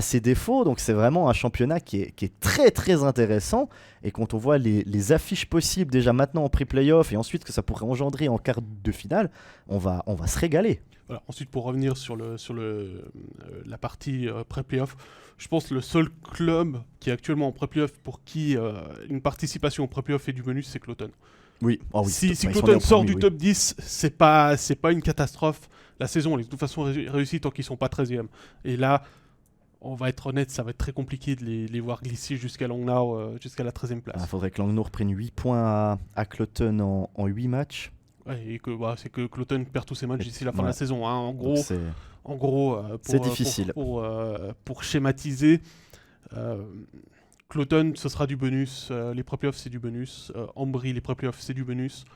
ses défauts. Donc c'est vraiment un championnat qui est très très intéressant. Et quand on voit les affiches possibles déjà maintenant en pré-playoff et ensuite que ça pourrait engendrer en quart de finale, on va se régaler. Voilà. Ensuite, pour revenir sur la partie pré-playoff, je pense que le seul club qui est actuellement en pré-playoff pour qui une participation au pré-playoff est du bonus, c'est Cloton. Oui. Oh oui, si Cloton sort du top 10, c'est pas une catastrophe. La saison, elle est de toute façon réussie tant qu'ils sont pas 13e. Et là, on va être honnête, ça va être très compliqué de les voir glisser jusqu'à Langnau, jusqu'à la 13e place. Il faudrait que Langnau reprenne 8 points à Cloton en 8 matchs. Ouais, et que c'est que Cloton perd tous ses matchs d'ici la fin de la saison. Hein. En gros, c'est difficile. Pour schématiser, Cloton, ce sera du bonus. Les pré-playoffs, c'est du bonus. Ambry, les pré-playoffs, c'est du bonus.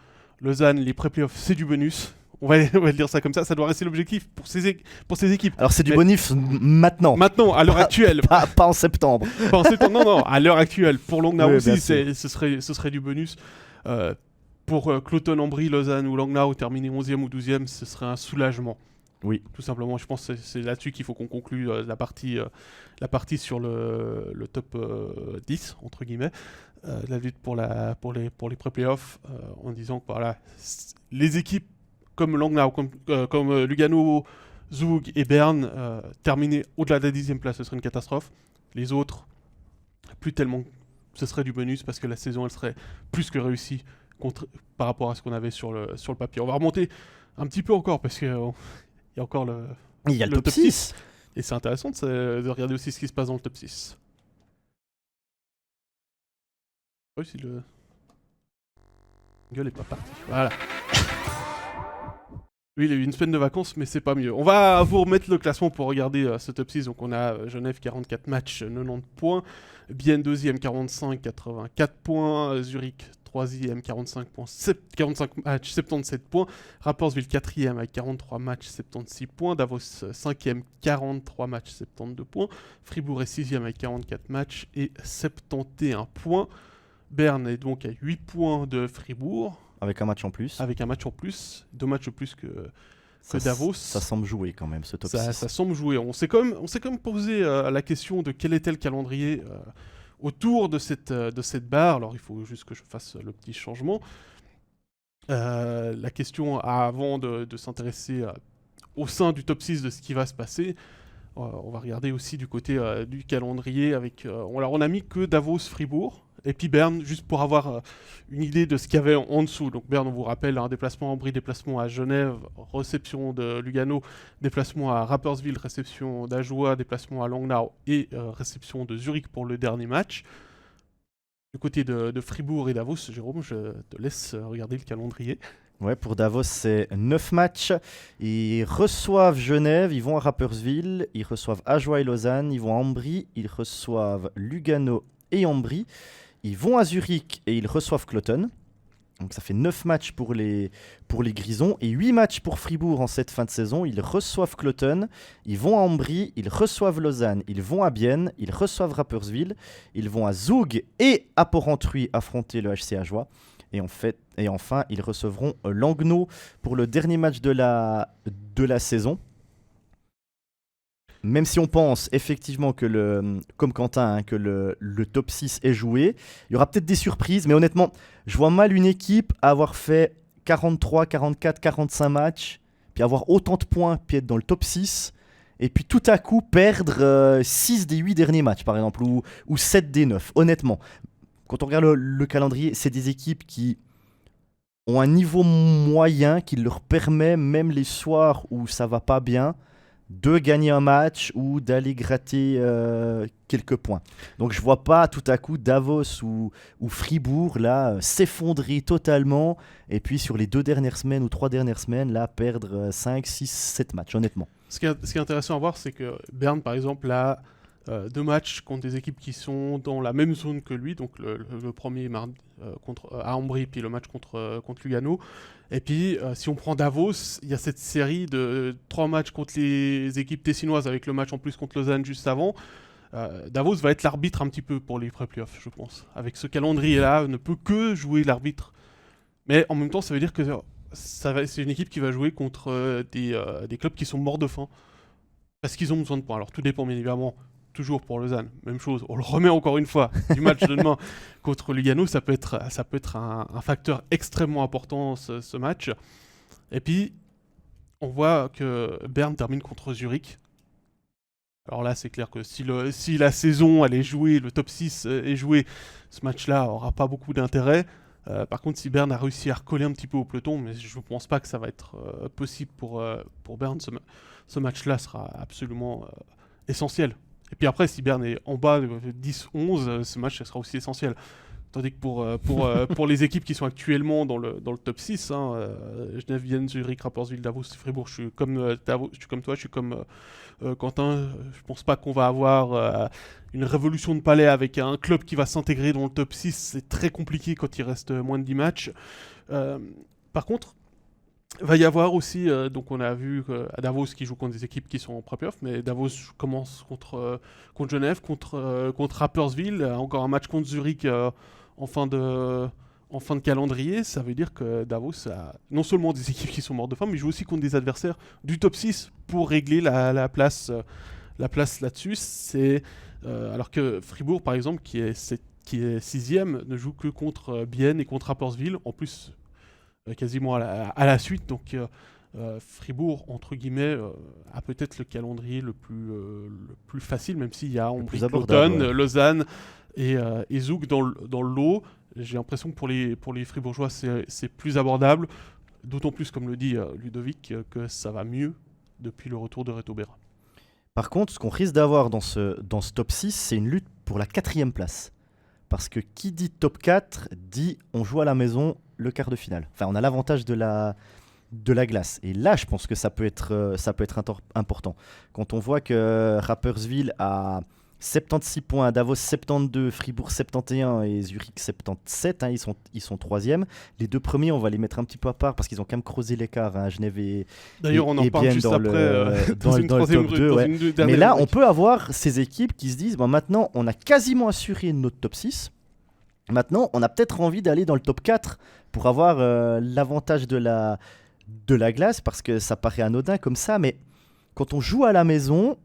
Lausanne, les pré-playoffs, c'est du bonus. On va dire ça comme ça. Ça doit rester l'objectif pour ces équipes. Alors, c'est du bonus maintenant. Maintenant, à l'heure actuelle. Pas en septembre. Pas en septembre, non. À l'heure actuelle. Pour Langnau aussi, ce serait du bonus. Pour Cloton, Ambry, Lausanne ou Langnau terminer 11e ou 12e, ce serait un soulagement. Oui. Tout simplement, je pense que c'est là-dessus qu'il faut qu'on conclue la partie sur le top 10, entre guillemets, la lutte pour les pré-playoffs, en disant que voilà, les équipes comme Langnau, comme Lugano, Zoug et Berne, terminer au-delà de la 10e place, ce serait une catastrophe. Les autres, plus tellement, ce serait du bonus parce que la saison, elle serait plus que réussie par rapport à ce qu'on avait sur le papier. On va remonter un petit peu encore parce qu'il y a encore le top 6. Et c'est intéressant de regarder aussi ce qui se passe dans le top 6. Oui, si le gueule est pas parti. Voilà. Oui, il a eu une semaine de vacances, mais c'est pas mieux. On va vous remettre le classement pour regarder ce top 6. Donc on a Genève 44 matchs, 90 points. Bienne 2e 45, 84 points. Zurich 3e 45 points, 45 matchs, 77 points. Rapperswil 4e avec 43 matchs, 76 points. Davos 5e 43 matchs, 72 points. Fribourg est 6e avec 44 matchs et 71 points. Berne est donc à 8 points de Fribourg. Avec un match en plus. Avec un match en plus, 2 matchs de plus que Ça, Davos. Ça semble jouer quand même, ce top 6. Ça semble jouer. On s'est quand même posé la question de quel était le calendrier autour de cette barre. Alors il faut juste que je fasse le petit changement. La question avant de s'intéresser au sein du top 6 de ce qui va se passer, on va regarder aussi du côté du calendrier avec... on a mis que Davos-Fribourg. Et puis Berne, juste pour avoir une idée de ce qu'il y avait en dessous. Donc Berne, on vous rappelle, un déplacement à Ambry, déplacement à Genève, réception de Lugano, déplacement à Rapperswil, réception d'Ajoie, déplacement à Langnau et réception de Zurich pour le dernier match. Du côté de Fribourg et Davos, Jérôme, je te laisse regarder le calendrier. Ouais, pour Davos, c'est 9 matchs. Ils reçoivent Genève, ils vont à Rapperswil, ils reçoivent Ajoie et Lausanne, ils vont à Ambry, ils reçoivent Lugano et Ambry. Ils vont à Zurich et ils reçoivent Cloton. Donc ça fait 9 matchs pour les Grisons et 8 matchs pour Fribourg en cette fin de saison. Ils reçoivent Cloton, ils vont à Ambry, ils reçoivent Lausanne, ils vont à Bienne, ils reçoivent Rapperswil, ils vont à Zoug et à Porrentruy affronter le HC Ajoie. Et enfin, ils recevront Langnau pour le dernier match de la saison. Même si on pense effectivement que comme Quentin, que le top 6 est joué, il y aura peut-être des surprises, mais honnêtement, je vois mal une équipe avoir fait 43, 44, 45 matchs, puis avoir autant de points, puis être dans le top 6, et puis tout à coup perdre 6 des 8 derniers matchs, par exemple, ou 7 des 9. Honnêtement, quand on regarde le calendrier, c'est des équipes qui ont un niveau moyen qui leur permet, même les soirs où ça va pas bien, de gagner un match ou d'aller gratter quelques points. Donc je vois pas tout à coup Davos ou Fribourg là s'effondrer totalement et puis sur les 2 dernières semaines ou 3 dernières semaines là perdre 5, 6, 7 matchs honnêtement. Ce qui est intéressant à voir, c'est que Berne par exemple a 2 matchs contre des équipes qui sont dans la même zone que lui, donc le premier mardi à Ambry, puis le match contre Lugano. Et puis, si on prend Davos, il y a cette série de 3 matchs contre les équipes tessinoises, avec le match en plus contre Lausanne juste avant. Davos va être l'arbitre un petit peu pour les pré-playoffs, je pense. Avec ce calendrier-là, ne peut que jouer l'arbitre. Mais en même temps, ça veut dire que c'est une équipe qui va jouer contre des clubs qui sont morts de faim. Parce qu'ils ont besoin de points. Alors, tout dépend bien évidemment. Toujours pour Lausanne, même chose, on le remet encore une fois, du match de demain contre Lugano, ça peut être un facteur extrêmement important ce match. Et puis, on voit que Berne termine contre Zurich. Alors là, c'est clair que si la saison elle est jouée, le top 6 est joué, ce match-là n'aura pas beaucoup d'intérêt. Par contre, si Berne a réussi à recoller un petit peu au peloton, mais je ne pense pas que ça va être possible pour Berne, ce match-là sera absolument essentiel. Et puis après, si Berne est en bas de 10-11, ce match sera aussi essentiel. Tandis que pour les équipes qui sont actuellement dans le top 6, Genève, Vienne, Zurich, Rapperswil, Davos, Fribourg, je suis comme toi, je suis comme Quentin. Je pense pas qu'on va avoir une révolution de palais avec un club qui va s'intégrer dans le top 6. C'est très compliqué quand il reste moins de 10 matchs. Par contre, il va y avoir aussi, donc on a vu à Davos qui joue contre des équipes qui sont en pré-playoff, mais Davos commence contre Genève, contre Rapperswil, encore un match contre Zurich en fin de calendrier. Ça veut dire que Davos a non seulement des équipes qui sont mortes de faim, mais il joue aussi contre des adversaires du top 6 pour régler la place là-dessus. Alors que Fribourg, par exemple, qui est 6ème, ne joue que contre Bienne et contre Rapperswil, en plus quasiment à la suite. Donc Fribourg, entre guillemets, a peut-être le calendrier le plus facile, même s'il y a Ambry, Cloton, Lausanne et Zoug dans le lot. J'ai l'impression que pour les Fribourgeois, c'est plus abordable. D'autant plus, comme le dit Ludovic, que ça va mieux depuis le retour de Reto Berra. Par contre, ce qu'on risque d'avoir dans ce top 6, c'est une lutte pour la 4e place. Parce que qui dit top 4 dit on joue à la maison le quart de finale. Enfin, on a l'avantage de la de la glace. Et là, je pense que ça peut être important. Quand on voit que Rapperswil a 76 points, Davos 72, Fribourg 71 et Zurich 77, hein, ils sont troisième. Les deux premiers, on va les mettre un petit peu à part parce qu'ils ont quand même creusé l'écart, hein, Genève et D'ailleurs, on en parle Bienne juste dans après, dans une dans le troisième top 2. Ouais. Mais là, on peut avoir ces équipes qui se disent, bon, maintenant, on a quasiment assuré notre top 6. Maintenant, on a peut-être envie d'aller dans le top 4 pour avoir l'avantage de la glace, parce que ça paraît anodin comme ça, mais quand on joue à la maison,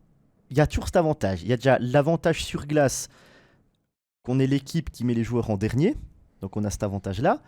il y a toujours cet avantage. Il y a déjà l'avantage sur glace qu'on est l'équipe qui met les joueurs en dernier, donc on a cet avantage-là.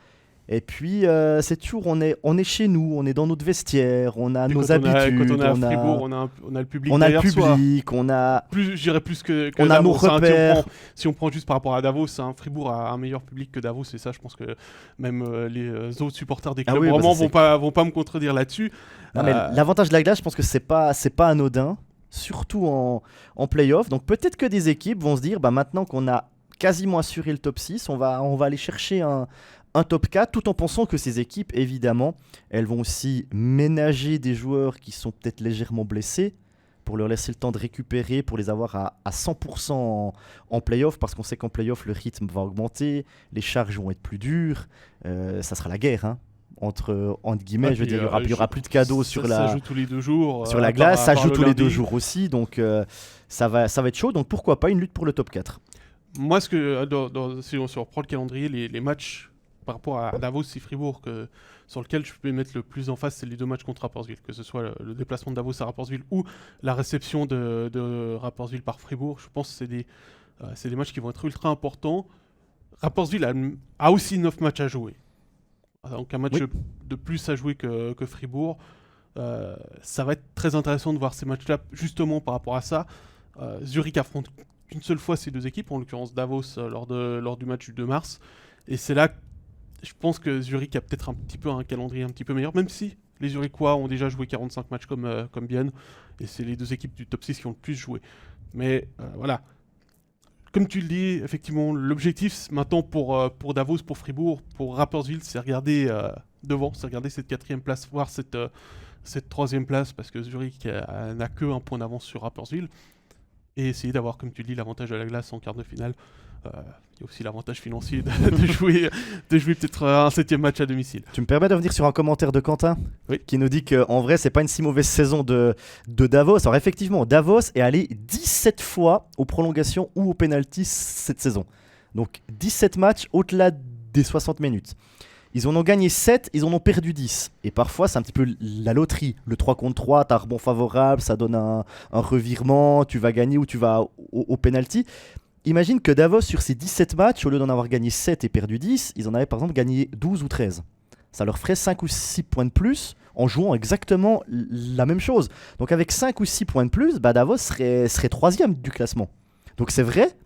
Et puis, c'est toujours, on est chez nous, on est dans notre vestiaire, on a nos habitudes. Quand on est à Fribourg, on a le public on a le derrière soi. public, on a... Je dirais plus que on a nos Davos, hein. repères. Si on prend juste par rapport à Davos, hein, Fribourg a un meilleur public que Davos, et ça, je pense que même les autres supporters des clubs oui, vraiment bah vont pas me contredire là-dessus. Non, mais l'avantage de la glace, je pense que c'est pas anodin, surtout en play-off. Donc peut-être que des équipes vont se dire, bah, maintenant qu'on a quasiment assuré le top 6, on va aller chercher un top 4, tout en pensant que ces équipes, évidemment, elles vont aussi ménager des joueurs qui sont peut-être légèrement blessés pour leur laisser le temps de récupérer, pour les avoir à 100% en play-off, parce qu'on sait qu'en play-off, le rythme va augmenter, les charges vont être plus dures, ça sera la guerre, hein. Entre guillemets, je veux dire, il y aura plus de cadeaux ça joue tous les 2 jours. Sur la glace, ça joue tous les 2 jours aussi, donc ça va être chaud, donc pourquoi pas une lutte pour le top 4. Moi, si on reprend le calendrier, les matchs par rapport à Davos et Fribourg, sur lequel je peux mettre le plus en face, c'est les 2 matchs contre Rapperswil, que ce soit le déplacement de Davos à Rapperswil ou la réception de Rapperswil par Fribourg. Je pense que c'est des matchs qui vont être ultra importants. Rapperswil a aussi 9 matchs à jouer. Donc un match de plus à jouer que Fribourg. Ça va être très intéressant de voir ces matchs-là, justement par rapport à ça. Zurich affronte qu'une seule fois ces 2 équipes, en l'occurrence Davos lors du match du 2 mars. Et c'est là, je pense que Zurich a peut-être un calendrier un petit peu meilleur, même si les Zurichois ont déjà joué 45 matchs comme Bienne. Et c'est les 2 équipes du top 6 qui ont le plus joué. Mais voilà. Comme tu le dis, effectivement, l'objectif maintenant pour Davos, pour Fribourg, pour Rapperswil, c'est regarder devant, c'est regarder cette 4e place, voir cette 3e place, parce que Zurich n'a que 1 point d'avance sur Rapperswil, et essayer d'avoir, comme tu le dis, l'avantage de la glace en quart de finale. Il y a aussi l'avantage financier de jouer peut-être un 7e match à domicile. Tu me permets de revenir sur un commentaire de Quentin, oui, qui nous dit qu'en vrai, c'est pas une si mauvaise saison de Davos. Alors effectivement, Davos est allé 17 fois aux prolongations ou aux pénaltys cette saison. Donc 17 matchs au-delà des 60 minutes. Ils en ont gagné 7, ils en ont perdu 10. Et parfois, c'est un petit peu la loterie. Le 3 contre 3, t'as un rebond favorable, ça donne un revirement, tu vas gagner ou tu vas au pénalty. Imagine que Davos, sur ces 17 matchs, au lieu d'en avoir gagné 7 et perdu 10, ils en avaient par exemple gagné 12 ou 13. Ça leur ferait 5 ou 6 points de plus en jouant exactement la même chose. Donc avec 5 ou 6 points de plus, bah Davos serait 3e du classement. Donc c'est vrai,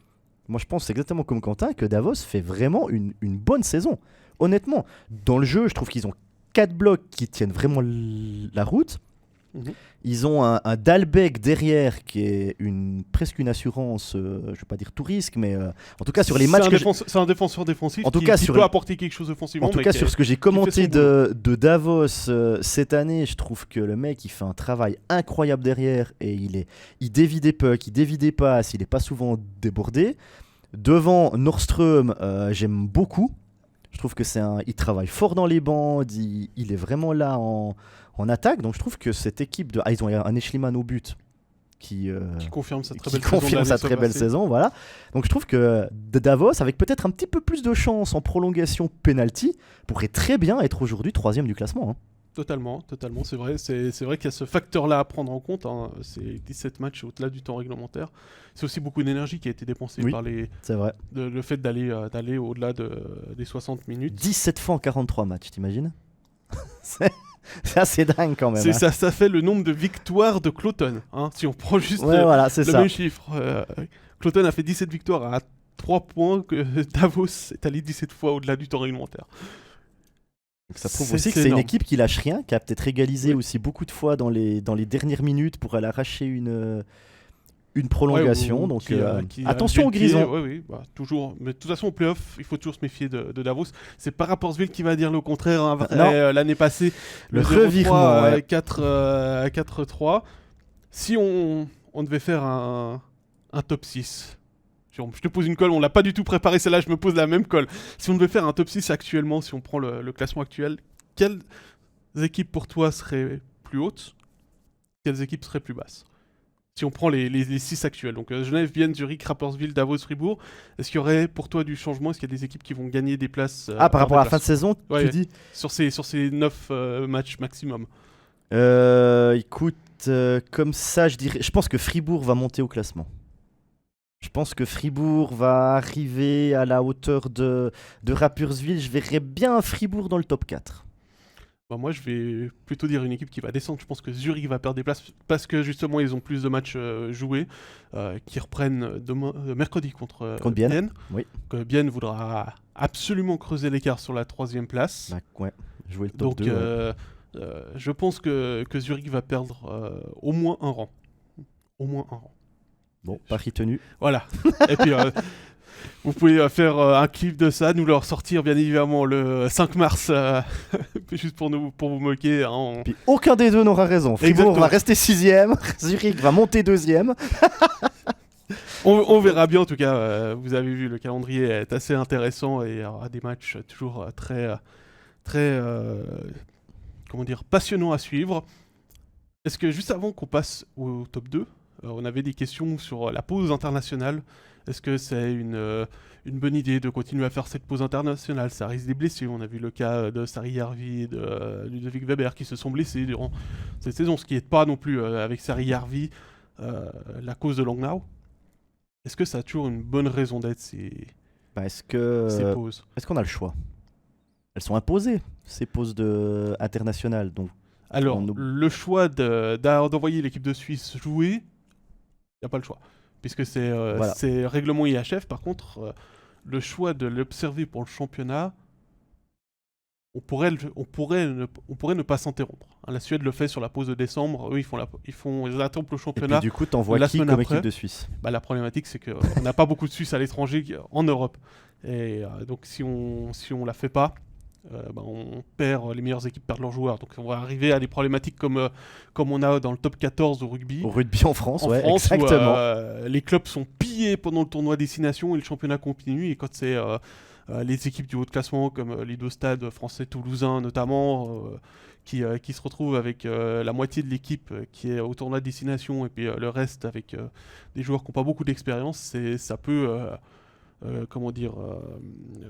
moi je pense exactement comme Quentin, que Davos fait vraiment une bonne saison. Honnêtement, dans le jeu, je trouve qu'ils ont 4 blocs qui tiennent vraiment la route. Ils ont un Dalbec derrière qui est presque une assurance, je ne vais pas dire tout risque, mais en tout cas sur les matchs c'est un défenseur défensif en tout cas, qui peut apporter quelque chose offensivement. En tout cas, sur ce que j'ai commenté de Davos cette année, je trouve que le mec il fait un travail incroyable derrière et il dévie des pucks, il dévie des passes, il n'est pas souvent débordé. Devant Nordström, j'aime beaucoup. Je trouve que il travaille fort dans les bandes, il est vraiment là en attaque, donc je trouve que cette équipe ils ont un Eschliman au but qui confirme sa très belle saison, voilà. Donc je trouve que Davos, avec peut-être un petit peu plus de chance en prolongation penalty, pourrait très bien être aujourd'hui 3e du classement. Hein. Totalement, c'est vrai. C'est vrai qu'il y a ce facteur-là à prendre en compte. Hein. C'est 17 matchs au-delà du temps réglementaire. C'est aussi beaucoup d'énergie qui a été dépensée par c'est vrai. Le fait d'aller au-delà des 60 minutes. 17 fois en 43 matchs, t'imagines? C'est assez dingue quand même. Ça fait le nombre de victoires de Cloton. Hein, si on prend juste le même chiffre. Cloton a fait 17 victoires à 3 points, que Davos est allé 17 fois au-delà du temps réglementaire. Donc ça prouve aussi que c'est une équipe qui lâche rien, qui a peut-être égalisé aussi beaucoup de fois dans les dernières minutes pour aller arracher une une prolongation. Ouais, donc qui a attention aux levé le pied. Grisons. Oui, bah, toujours. Mais de toute façon, au playoff, il faut toujours se méfier de Davos. C'est pas Rapperswil qui va dire le contraire. Hein. Non. L'année passée, Le 0-3, revirement, ouais. 4-3. Si on devait faire un top 6, je te pose une colle, on l'a pas du tout préparé celle-là, je me pose la même colle. Si on devait faire un top 6 actuellement, si on prend le classement actuel, quelles équipes pour toi seraient plus hautes? Quelles équipes seraient plus basses? Si on prend les 6 actuels, donc Genève, Vienne, Zurich, Rapperswil, Davos, Fribourg, est-ce qu'il y aurait pour toi du changement? Est-ce qu'il y a des équipes qui vont gagner des places Par rapport à la fin de déplacement? saison, Ouais, tu ouais. dis Sur ces 9 matchs maximum. Écoute, comme ça, je pense que Fribourg va monter au classement. Je pense que Fribourg va arriver à la hauteur de Rapperswil. Je verrais bien Fribourg dans le top 4. Bah, moi, je vais plutôt dire une équipe qui va descendre. Je pense que Zurich va perdre des places parce que justement, ils ont plus de matchs joués qui reprennent mercredi contre Bienne. Oui. Que Bienne voudra absolument creuser l'écart sur la 3e place. Bah, ouais, jouer le top Donc, 2. Ouais. je pense que Zurich va perdre au moins un rang. Au moins un rang. Bon, pari tenu. Voilà. Et puis, vous pouvez faire un clip de ça, nous le ressortir bien évidemment le 5 mars, juste pour vous moquer. Hein. Puis aucun des deux n'aura raison. Fribourg Exactement. va rester 6ème, Zurich va monter 2ème. On verra bien en tout cas. Vous avez vu, le calendrier est assez intéressant et il y aura des matchs toujours très comment dire, passionnants à suivre. Est-ce que juste avant qu'on passe au top 2, on avait des questions sur la pause internationale. Est-ce que c'est une bonne idée de continuer à faire cette pause internationale? Ça risque des blessures. On a vu le cas de Sari Järvi et de Ludovic Weber qui se sont blessés durant cette saison, ce qui n'aide pas non plus avec Sari Järvi la cause de Langnau. Est-ce que ça a toujours une bonne raison d'être ces pauses? Est-ce qu'on a le choix? Elles sont imposées, ces pauses internationales. Donc, alors, le choix d'envoyer l'équipe de Suisse jouer, il n'y a pas le choix. Puisque c'est règlement IHF. Par contre, le choix de l'observer pour le championnat, on pourrait ne pas s'interrompre. La Suède le fait sur la pause de décembre. Eux, ils interrompent le championnat. Et puis du coup, t'envoies qui comme équipe de Suisse? La problématique, c'est qu'on n'a pas beaucoup de Suisses à l'étranger en Europe. Et donc, si on la fait pas, on perd, les meilleures équipes perdent leurs joueurs. Donc on va arriver à des problématiques comme on a dans le top 14 au rugby. Au rugby en France, exactement. Où, les clubs sont pillés pendant le tournoi destination et le championnat continue. Et quand c'est les équipes du haut de classement comme l'Idostade français toulousain notamment, qui se retrouvent avec la moitié de l'équipe qui est au tournoi de destination et puis le reste avec des joueurs qui n'ont pas beaucoup d'expérience, ça peut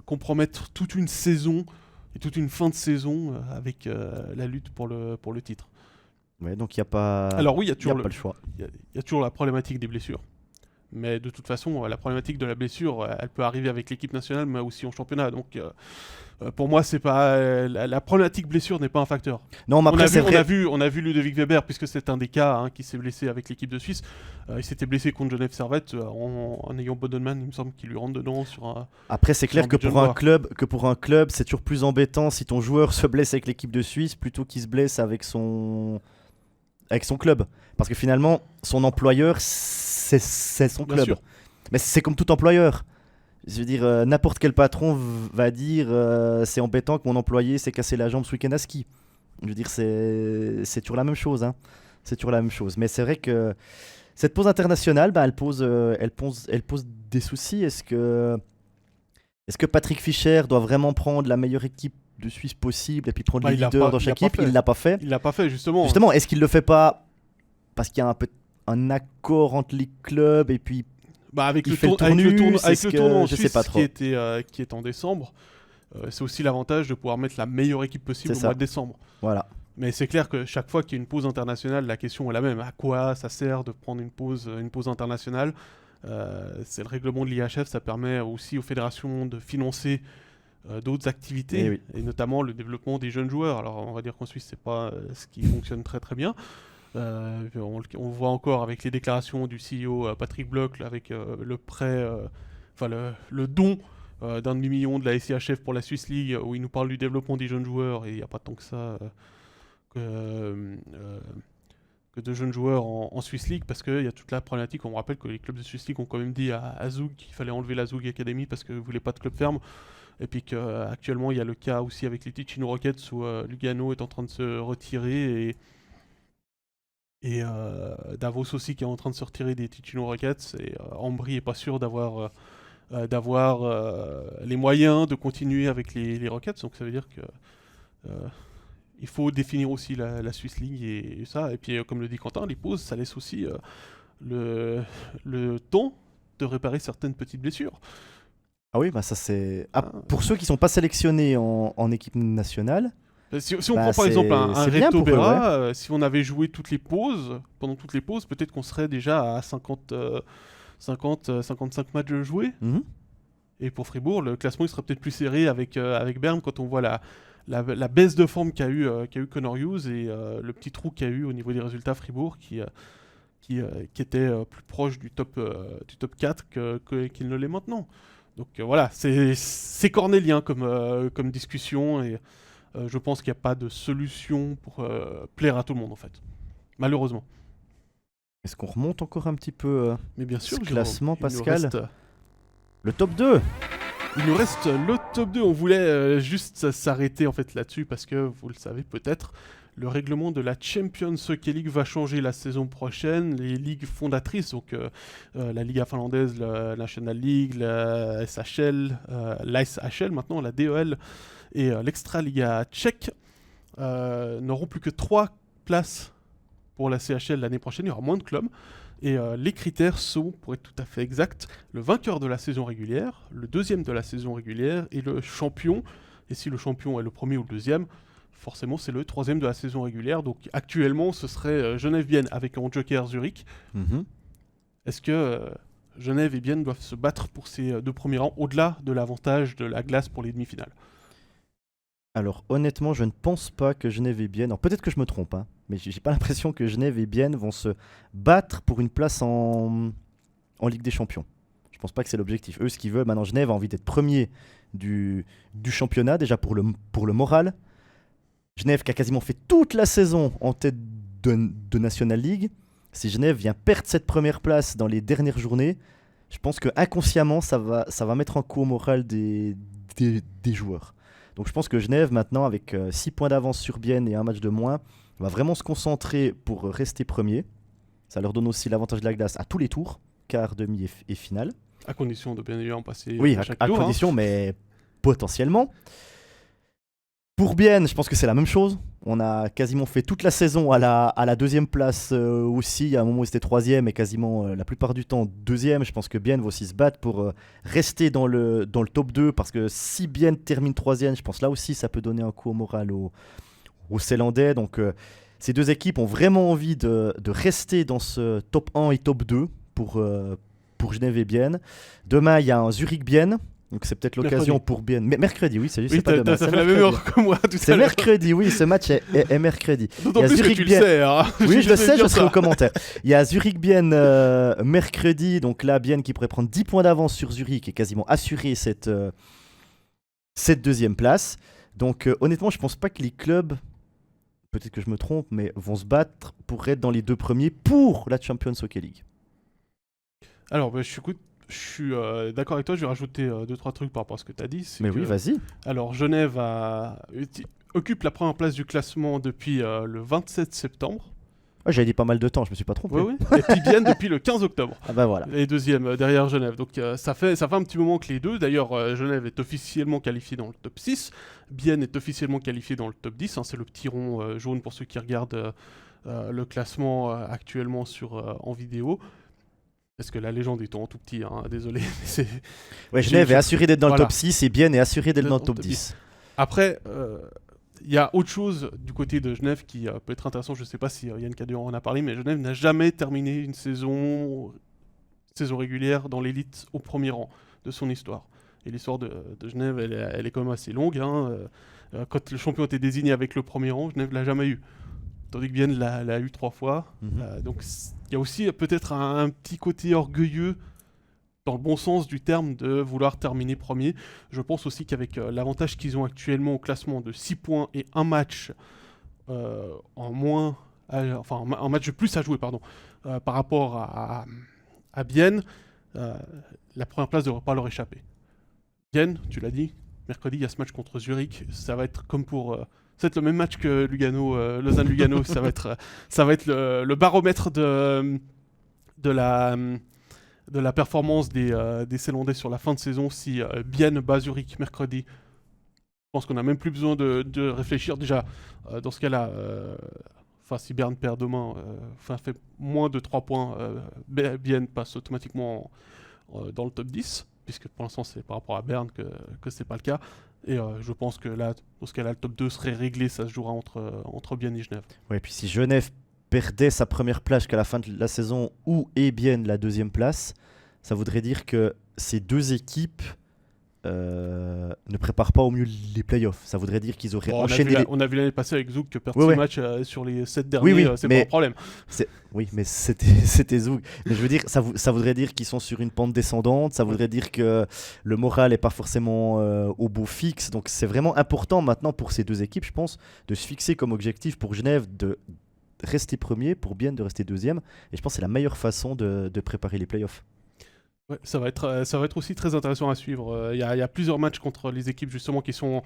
compromettre toute une saison et toute une fin de saison avec la lutte pour le titre. Ouais, donc il n'y a pas. Alors oui, il y a toujours pas le choix. Il y a toujours la problématique des blessures. Mais de toute façon, la problématique de la blessure, elle peut arriver avec l'équipe nationale, mais aussi en championnat. Donc pour moi, c'est pas la problématique blessure n'est pas un facteur. Non, mais après, on a vu Ludovic Weber, puisque c'est un des cas qui s'est blessé avec l'équipe de Suisse. Il s'était blessé contre Genève Servette en ayant Bodenman, il me semble, qui lui rentre dedans sur un. Après, c'est clair que pour un club, c'est toujours plus embêtant si ton joueur se blesse avec l'équipe de Suisse plutôt qu'il se blesse avec son club. Parce que finalement, son employeur, c'est son Bien club. sûr. Mais c'est comme tout employeur. Je veux dire, n'importe quel patron va dire c'est embêtant que mon employé s'est cassé la jambe ce week-end à ski. Je veux dire, c'est toujours la même chose. Hein. C'est toujours la même chose. Mais c'est vrai que cette pause internationale, elle pose des soucis. Est-ce que Patrick Fischer doit vraiment prendre la meilleure équipe de Suisse possible et puis prendre les leaders dans chaque équipe? Il l'a pas fait. Il l'a pas fait, justement. Justement, est-ce qu'il le fait pas parce qu'il y a un accord entre les clubs et puis avec il le fait le tournoi en je Suisse sais pas trop. qui est en décembre, c'est aussi l'avantage de pouvoir mettre la meilleure équipe possible au mois de décembre. Voilà. Mais c'est clair que chaque fois qu'il y a une pause internationale, la question est la même. À quoi ça sert de prendre une pause internationale? C'est le règlement de l'IHF, ça permet aussi aux fédérations de financer d'autres activités, et notamment le développement des jeunes joueurs. Alors on va dire qu'en Suisse, c'est pas ce qui fonctionne très très bien. On voit encore avec les déclarations du CEO Patrick Bloch avec le prêt, le don d'un demi-million de la SIHF pour la Swiss League, où il nous parle du développement des jeunes joueurs, et il n'y a pas tant que ça que de jeunes joueurs en Swiss League, parce qu'il y a toute la problématique. On me rappelle que les clubs de Swiss League ont quand même dit à Zug qu'il fallait enlever la Zug Academy parce qu'ils ne voulaient pas de club ferme. Et puis qu'actuellement, il y a le cas aussi avec les Ticino Rockets où Lugano est en train de se retirer et Davos aussi qui est en train de se retirer des Ticino Rockets. Et Ambry n'est pas sûr d'avoir les moyens de continuer avec les Rockets. Donc ça veut dire que il faut définir aussi la Swiss League et ça. Et puis comme le dit Quentin, les pauses, ça laisse aussi le temps de réparer certaines petites blessures. Ah oui, bah ça c'est. Ah, pour ceux qui sont pas sélectionnés en équipe nationale. Si on prend par exemple un Reto Berra, ouais. Si on avait joué pendant toutes les pauses, peut-être qu'on serait déjà à 55 matchs joués. Mm-hmm. Et pour Fribourg, le classement il serait peut-être plus serré avec Berne quand on voit la baisse de forme qu'a eu Connor Hughes et le petit trou qu'il y a eu au niveau des résultats Fribourg qui était plus proche du top 4 qu'il ne l'est maintenant. Donc voilà, c'est cornélien comme discussion et je pense qu'il n'y a pas de solution pour plaire à tout le monde en fait, malheureusement. Est-ce qu'on remonte encore un petit peu Mais bien sûr, ce classement, Pascal reste, le top 2. Il nous reste le top 2. On voulait juste s'arrêter en fait là-dessus parce que, vous le savez peut-être, le règlement de la Champions Hockey League va changer la saison prochaine. Les ligues fondatrices, donc la Liga finlandaise, la National League, la SHL, l'ISHL maintenant, la DEL et l'Extra Liga tchèque n'auront plus que 3 places pour la CHL l'année prochaine. Il y aura moins de clubs. Et les critères sont, pour être tout à fait exact, le vainqueur de la saison régulière, le deuxième de la saison régulière et le champion. Et si le champion est le premier ou le deuxième, forcément c'est le troisième de la saison régulière. Donc actuellement ce serait Genève-Bienne avec en joker Zurich. Mm-hmm. Est-ce que Genève et Bienne doivent se battre pour ces 2 premiers rangs au-delà de l'avantage de la glace pour les demi-finales? Alors honnêtement, je ne pense pas que Genève et Bienne, alors peut-être que je me trompe, hein, mais j'ai pas l'impression que Genève et Bienne vont se battre pour une place en Ligue des Champions. Je pense pas que c'est l'objectif. Eux, ce qu'ils veulent, maintenant Genève a envie d'être premier du championnat, déjà pour le moral. Genève qui a quasiment fait toute la saison en tête de National League. Si Genève vient perdre cette première place dans les dernières journées, je pense que inconsciemment ça va mettre en coup au moral des joueurs. Donc je pense que Genève, maintenant, avec 6 points d'avance sur Bienne et un match de moins, va vraiment se concentrer pour rester premier. Ça leur donne aussi l'avantage de la glace à tous les tours, quart, demi et finale. À condition de bien évidemment passer à chaque à tour. condition, mais potentiellement. Pour Bienne, je pense que c'est la même chose. On a quasiment fait toute la saison à la deuxième place aussi. Il y a un moment où c'était troisième et quasiment la plupart du temps deuxième. Je pense que Bienne va aussi se battre pour rester dans le top 2 parce que si Bienne termine troisième, je pense là aussi ça peut donner un coup au moral aux Zélandais. Donc ces deux équipes ont vraiment envie de rester dans ce top 1 et top 2 pour Genève et Bienne. Demain, il y a un Zurich-Bienne. Donc c'est peut-être l'occasion pour Bienne. Mais mercredi, oui, c'est juste. Oui, pas demain. Ça fait la même heure que moi tout à l'heure. C'est mercredi, oui, ce match est mercredi. D'autant plus que tu le sais. Hein. Oui, je le sais, je serai au commentaire. Il y a Zurich-Bienne mercredi, donc là, Bienne qui pourrait prendre 10 points d'avance sur Zurich et quasiment assurer cette deuxième place. Donc honnêtement, je pense pas que les clubs, peut-être que je me trompe, mais vont se battre pour être dans les 2 premiers pour la Champions Hockey League. Alors, je suis d'accord avec toi, je vais rajouter 2-3 trucs par rapport à ce que tu as dit. Mais oui, vas-y. Alors, Genève occupe la première place du classement depuis le 27 septembre. Ah, j'avais dit pas mal de temps, je me suis pas trompé. Oui. Et puis Bienne depuis le 15 octobre. Ah bah voilà. Et deuxième derrière Genève. Donc ça fait un petit moment que les deux. D'ailleurs, Genève est officiellement qualifié dans le top 6. Bienne est officiellement qualifié dans le top 10. Hein, c'est le petit rond jaune pour ceux qui regardent le classement actuellement en vidéo. Parce que la légende est en tout petit, hein, désolé. Ouais, Genève est assuré d'être dans le top 6 et Bienne est assuré d'être dans le top 10. Après, il y a autre chose du côté de Genève qui peut être intéressant. Je ne sais pas si Yann Cadéan en a parlé, mais Genève n'a jamais terminé une saison régulière dans l'élite au premier rang de son histoire. Et l'histoire de Genève, elle est quand même assez longue. Hein. Quand le champion était désigné avec le premier rang, Genève ne l'a jamais eu. Tandis que Bienne l'a eu 3 fois. Donc il y a aussi peut-être un petit côté orgueilleux, dans le bon sens du terme, de vouloir terminer premier. Je pense aussi qu'avec l'avantage qu'ils ont actuellement au classement de 6 points et un match en moins enfin un match de plus à jouer, pardon, par rapport à Bienne, la première place ne devrait pas leur échapper. Bienne, tu l'as dit, mercredi, il y a ce match contre Zurich. Ça va être comme pour... ça va être le même match que Lugano, Lausanne-Lugano. ça va être le baromètre de la performance des Zélandais sur la fin de saison. Si Bienne bat Zurich mercredi, je pense qu'on n'a même plus besoin de réfléchir. Déjà, dans ce cas-là, si Berne perd demain, fait moins de 3 points, Bienne passe automatiquement dans le top 10, puisque pour l'instant c'est par rapport à Berne que c'est pas le cas. Et je pense que là, dans ce cas-là, le top 2 serait réglé, ça se jouera entre Bienne et Genève. Ouais, et puis si Genève perdait sa première place jusqu'à la fin de la saison ou Bienne la deuxième place, ça voudrait dire que ces deux équipes ne préparent pas au mieux les playoffs. Ça voudrait dire qu'ils auraient enchaîné. On a vu l'année passée avec Zouk que perdre 6 matchs sur les 7 derniers, c'est pas un problème. Oui, mais c'était Zouk. Mais je veux dire, ça voudrait dire qu'ils sont sur une pente descendante. Ça voudrait dire que le moral n'est pas forcément au beau fixe. Donc c'est vraiment important maintenant pour ces deux équipes, je pense, de se fixer comme objectif pour Genève de rester premier, pour Bienne de rester deuxième. Et je pense que c'est la meilleure façon de préparer les playoffs. Ouais, ça va être aussi très intéressant à suivre. Il y a plusieurs matchs contre les équipes justement qui sont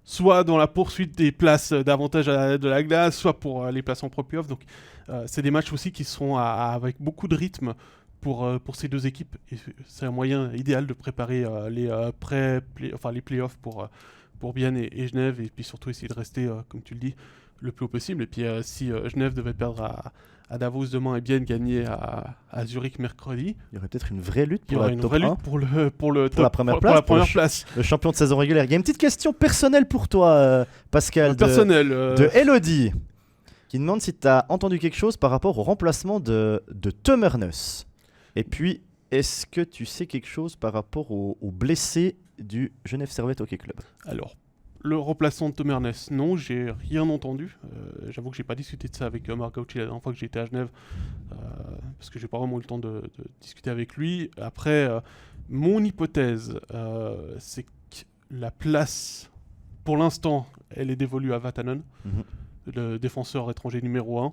soit dans la poursuite des places d'avantage de la glace, soit pour les places en pro-playoff. Donc c'est des matchs aussi qui seront avec beaucoup de rythme pour ces deux équipes. Et c'est un moyen idéal de préparer les playoffs pour Bienne et Genève, et puis surtout essayer de rester, comme tu le dis, le plus haut possible. Et puis si Genève devait perdre à Davos demain et Bienne gagner à Zurich mercredi, il y aurait peut-être une vraie lutte pour la première place. Le champion de saison régulière. Il y a une petite question personnelle pour toi, Pascal, de Elodie, qui demande si tu as entendu quelque chose par rapport au remplacement de Tom Ernest. Et puis, est-ce que tu sais quelque chose par rapport aux blessés du Genève Servette Hockey Club? Alors, le remplaçant de Tom Ernest, non, j'ai rien entendu. J'avoue que j'ai pas discuté de ça avec Marc Gauchi la dernière fois que j'étais à Genève, parce que j'ai pas vraiment eu le temps de discuter avec lui. Après, mon hypothèse, c'est que la place, pour l'instant, elle est dévolue à Vatanen, le défenseur étranger numéro 1.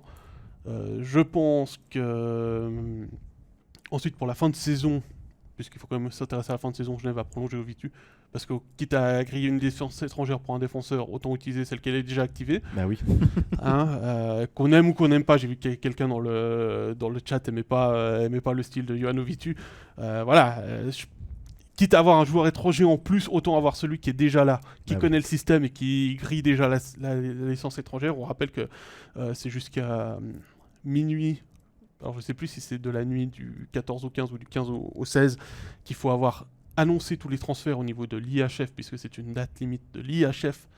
Je pense que ensuite, pour la fin de saison, puisqu'il faut quand même s'intéresser à la fin de saison, Genève va prolonger Ovitu. Parce que quitte à griller une défense étrangère pour un défenseur, autant utiliser celle qu'elle est déjà activée. Bah oui. Qu'on aime ou qu'on n'aime pas, j'ai vu que quelqu'un dans le chat aimait pas le style de Yoann Ovitu. Quitte à avoir un joueur étranger en plus, autant avoir celui qui est déjà là, qui connaît le système et qui grille déjà la licence étrangère. On rappelle que c'est jusqu'à minuit. Alors je sais plus si c'est de la nuit du 14 au 15 ou du 15 au 16 qu'il faut avoir annoncer tous les transferts au niveau de l'IHF, puisque c'est une date limite de l'IHF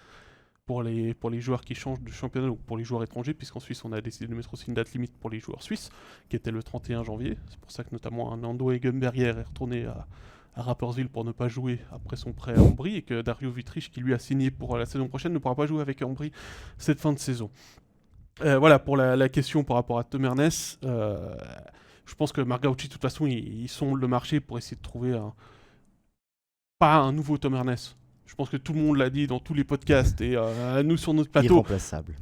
pour les joueurs qui changent de championnat ou pour les joueurs étrangers, puisqu'en Suisse on a décidé de mettre aussi une date limite pour les joueurs suisses, qui était le 31 janvier. C'est pour ça que notamment un Nando Egenberger est retourné à Rapperswil pour ne pas jouer après son prêt à Ambry, et que Dario Vitrich, qui lui a signé pour la saison prochaine, ne pourra pas jouer avec Ambry cette fin de saison. Voilà pour la question par rapport à Tom Ernest. Je pense que Marc Gauchi, de toute façon, ils sont le marché pour essayer de trouver pas un nouveau Tom Ernest. Je pense que tout le monde l'a dit dans tous les podcasts et nous sur notre plateau. Irremplaçable.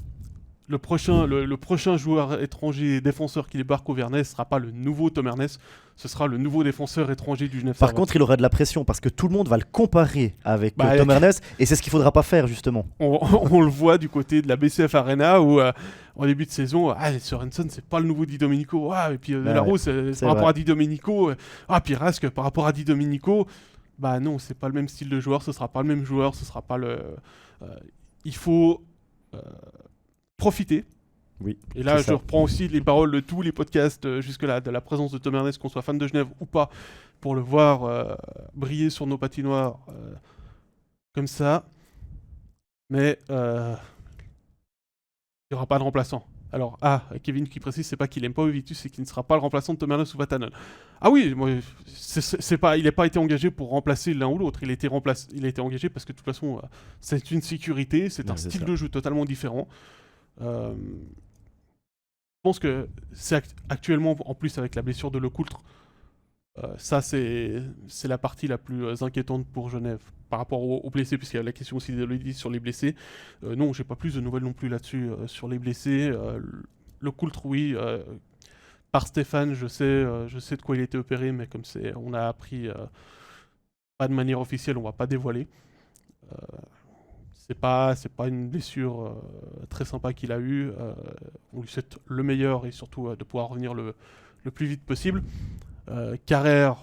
Le prochain joueur étranger défenseur qui débarque au Vernet ne sera pas le nouveau Tom Ernest, ce sera le nouveau défenseur étranger du Genève. Par contre, il aura de la pression parce que tout le monde va le comparer avec Tom Ernest, et c'est ce qu'il ne faudra pas faire justement. On le voit du côté de la BCF Arena où en début de saison, Sorensen c'est pas le nouveau Di Domenico, et puis Delarose c'est par rapport à Di Domenico, puis Rask par rapport à Di Domenico. Bah non, c'est pas le même style de joueur, ce sera pas le même joueur, ce sera pas le... il faut profiter. Oui, et là, je reprends aussi les paroles de tous les podcasts jusque-là, de la présence de Tom Ernest, qu'on soit fan de Genève ou pas, pour le voir briller sur nos patinoires comme ça. Mais il n'y aura pas de remplaçant. Alors, Kevin qui précise, c'est pas qu'il aime pas Ovitus, c'est qu'il ne sera pas le remplaçant de Tom Ernest ou Vatanen. Ah oui, moi, il n'a pas été engagé pour remplacer l'un ou l'autre. Il a été engagé parce que de toute façon, c'est une sécurité, c'est un style de jeu totalement différent. Je pense que c'est actuellement, en plus avec la blessure de Lecoultre, ça c'est la partie la plus inquiétante pour Genève par rapport aux blessés, puisqu'il y a la question aussi d'Elodie sur les blessés. Non, j'ai pas plus de nouvelles non plus là-dessus sur les blessés. Le coultre, oui. Par Stéphane, je sais de quoi il a été opéré, mais comme on a appris pas de manière officielle, on va pas dévoiler. C'est pas une blessure très sympa qu'il a eue. On lui souhaite le meilleur et surtout de pouvoir revenir le plus vite possible. Carrère,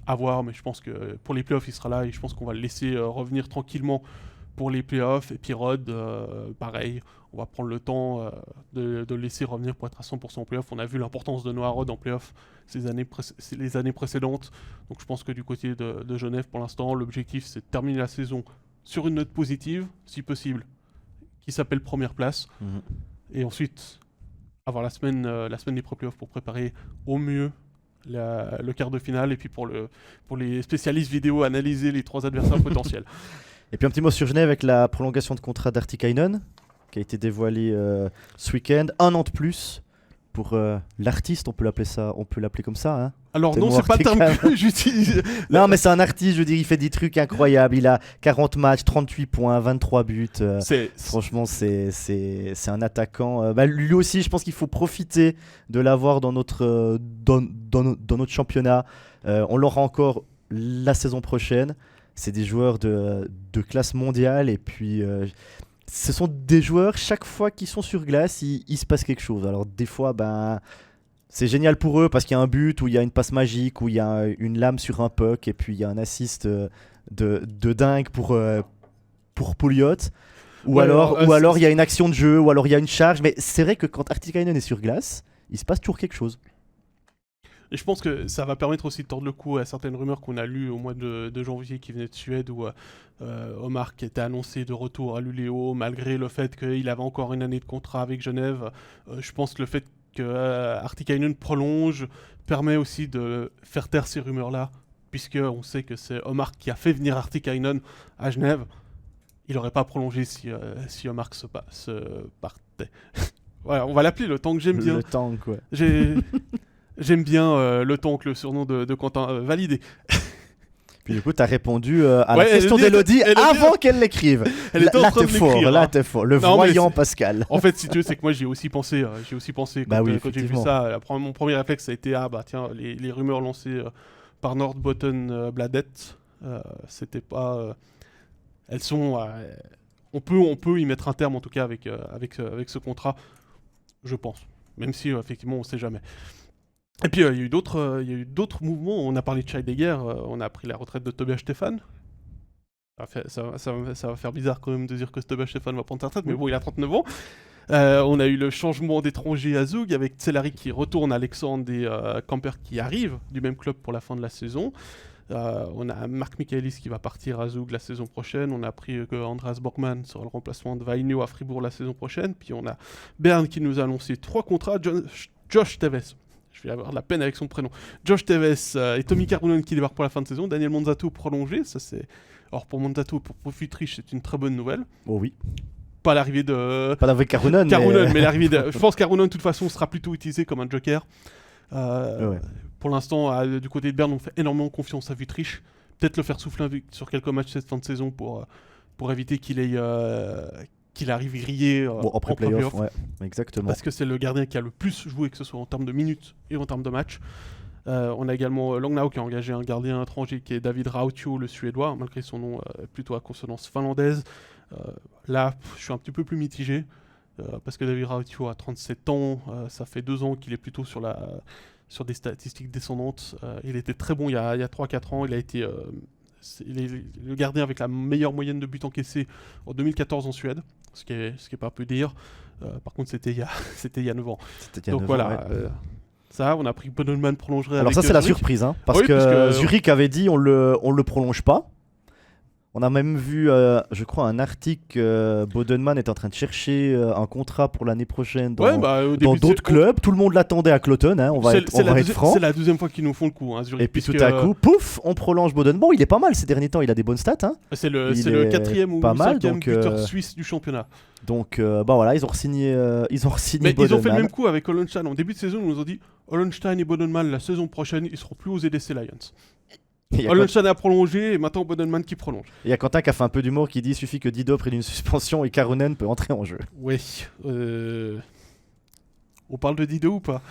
à voir, mais je pense que pour les playoffs, il sera là et je pense qu'on va le laisser revenir tranquillement pour les playoffs. Et puis Rod, pareil, on va prendre le temps de le laisser revenir pour être à 100% en playoffs. On a vu l'importance de Noah Rod en playoffs les années précédentes. Donc je pense que du côté de Genève, pour l'instant, l'objectif c'est de terminer la saison sur une note positive, si possible, qui s'appelle première place. Et ensuite, avoir la semaine des pré-playoffs pour préparer au mieux le quart de finale. Et puis pour les spécialistes vidéo, analyser les 3 adversaires potentiels. Et puis un petit mot sur Genève avec la prolongation de contrat d'Artikainen, qui a été dévoilée ce week-end. 1 an de plus pour l'artiste, on peut l'appeler comme ça. Hein. Alors non, c'est pas le terme que j'utilise. Non, mais c'est un artiste, je veux dire, il fait des trucs incroyables. Il a 40 matchs, 38 points, 23 buts. Franchement, c'est un attaquant. Lui aussi, je pense qu'il faut profiter de l'avoir dans notre championnat. On l'aura encore la saison prochaine. C'est des joueurs de classe mondiale et puis ce sont des joueurs, chaque fois qu'ils sont sur glace, il se passe quelque chose. Alors des fois, c'est génial pour eux parce qu'il y a un but, ou il y a une passe magique, ou il y a une lame sur un puck et puis il y a un assist de dingue pour Pouliot. Ou alors il y a une action de jeu, ou alors il y a une charge. Mais c'est vrai que quand Artikainen est sur glace, il se passe toujours quelque chose. Et je pense que ça va permettre aussi de tordre le cou à certaines rumeurs qu'on a lues au mois de janvier qui venaient de Suède, où Omar qui était annoncé de retour à Luleå malgré le fait qu'il avait encore une année de contrat avec Genève. Je pense que le fait que Artikainen prolonge permet aussi de faire taire ces rumeurs-là, puisqu'on sait que c'est Omar qui a fait venir Artikainen à Genève. Il n'aurait pas prolongé si Omar se partait. Voilà, on va l'appeler le tank, j'aime bien. Le tank, ouais. J'aime bien le tank, le surnom de Quentin, validé. Puis du coup, tu as répondu à la question d'Elodie avant qu'elle l'écrive. Elle était en train de l'écrire. Là, t'es fort. Le voyant Pascal. En fait, si tu veux, c'est que moi, j'y ai aussi pensé quand j'ai vu ça. Mon premier réflexe, ça a été, tiens, les rumeurs lancées par Nordbotten Bladet, c'était pas... elles sont... on peut y mettre un terme, en tout cas, avec ce contrat, je pense. Même si, effectivement, on ne sait jamais. Et puis, il y a eu d'autres mouvements. On a parlé de Scheidegger, on a appris la retraite de Tobias Stefan. Ça va faire bizarre quand même de dire que Tobias Stefan va prendre sa retraite, mais bon, il a 39 ans. On a eu le changement d'étranger à Zug, avec Tselari qui retourne, Alexandre et Camper qui arrivent du même club pour la fin de la saison. On a Marc Michaelis qui va partir à Zug la saison prochaine. On a appris que Andreas Borgman sera le remplacement de Vainio à Fribourg la saison prochaine. Puis on a Bern qui nous a annoncé 3 contrats. Josh Teves. Je vais avoir de la peine avec son prénom. Josh Teves et Tommy Carunen qui débarquent pour la fin de saison. Daniel Monzato prolongé. Ça, c'est... Alors pour Monzato, pour Profitrich, c'est une très bonne nouvelle. Oh oui. Pas l'arrivée de... Pas avec Carunen, mais l'arrivée de... Je pense que Carunen, de toute façon, sera plutôt utilisé comme un joker. Ouais. Pour l'instant, du côté de Berne, on fait énormément confiance à Vutriche. Peut-être le faire souffler sur quelques matchs cette fin de saison pour éviter qu'il arrive grillé en pré-playoff. Ouais, exactement. Parce que c'est le gardien qui a le plus joué, que ce soit en termes de minutes et en termes de matchs. On a également Langnau qui a engagé un gardien étranger qui est David Rautio, le Suédois, malgré son nom plutôt à consonance finlandaise. Là, je suis un petit peu plus mitigé, parce que David Rautio a 37 ans, ça fait 2 ans qu'il est plutôt sur des statistiques descendantes. Il était très bon il y a 3-4 ans, il a été le gardien avec la meilleure moyenne de buts encaissés en 2014 en Suède, ce qui est pas peu dire. Par contre, c'était il y a 9 ans. Donc voilà. Ouais. Ça, on a pris Bodenman prolongerait. Alors ça, c'est la surprise, hein, parce que Zurich avait dit on le prolonge pas. On a même vu, je crois, un article que Bodenman est en train de chercher un contrat pour l'année prochaine dans d'autres clubs. Tout le monde l'attendait à Cloton, hein, on va être franc. C'est la deuxième fois qu'ils nous font le coup, hein, Zurich. Et puis tout à coup, pouf, on prolonge Bodenman. Bon, il est pas mal ces derniers temps, il a des bonnes stats. Hein. C'est le 4e ou 5e buteur suisse du championnat. Donc voilà, ils ont re-signé Mais Bodenman. Ils ont fait le même coup avec Hollenstein. En début de saison, ils nous ont dit Hollenstein et Bodenman, la saison prochaine, ils seront plus aux EDC Lions. Hollenstein a prolongé et maintenant Bodenman qui prolonge. Il y a Quentin qui a fait un peu d'humour qui dit il suffit que Dido prenne une suspension et Carunen peut entrer en jeu. Oui. On parle de Dido ou pas?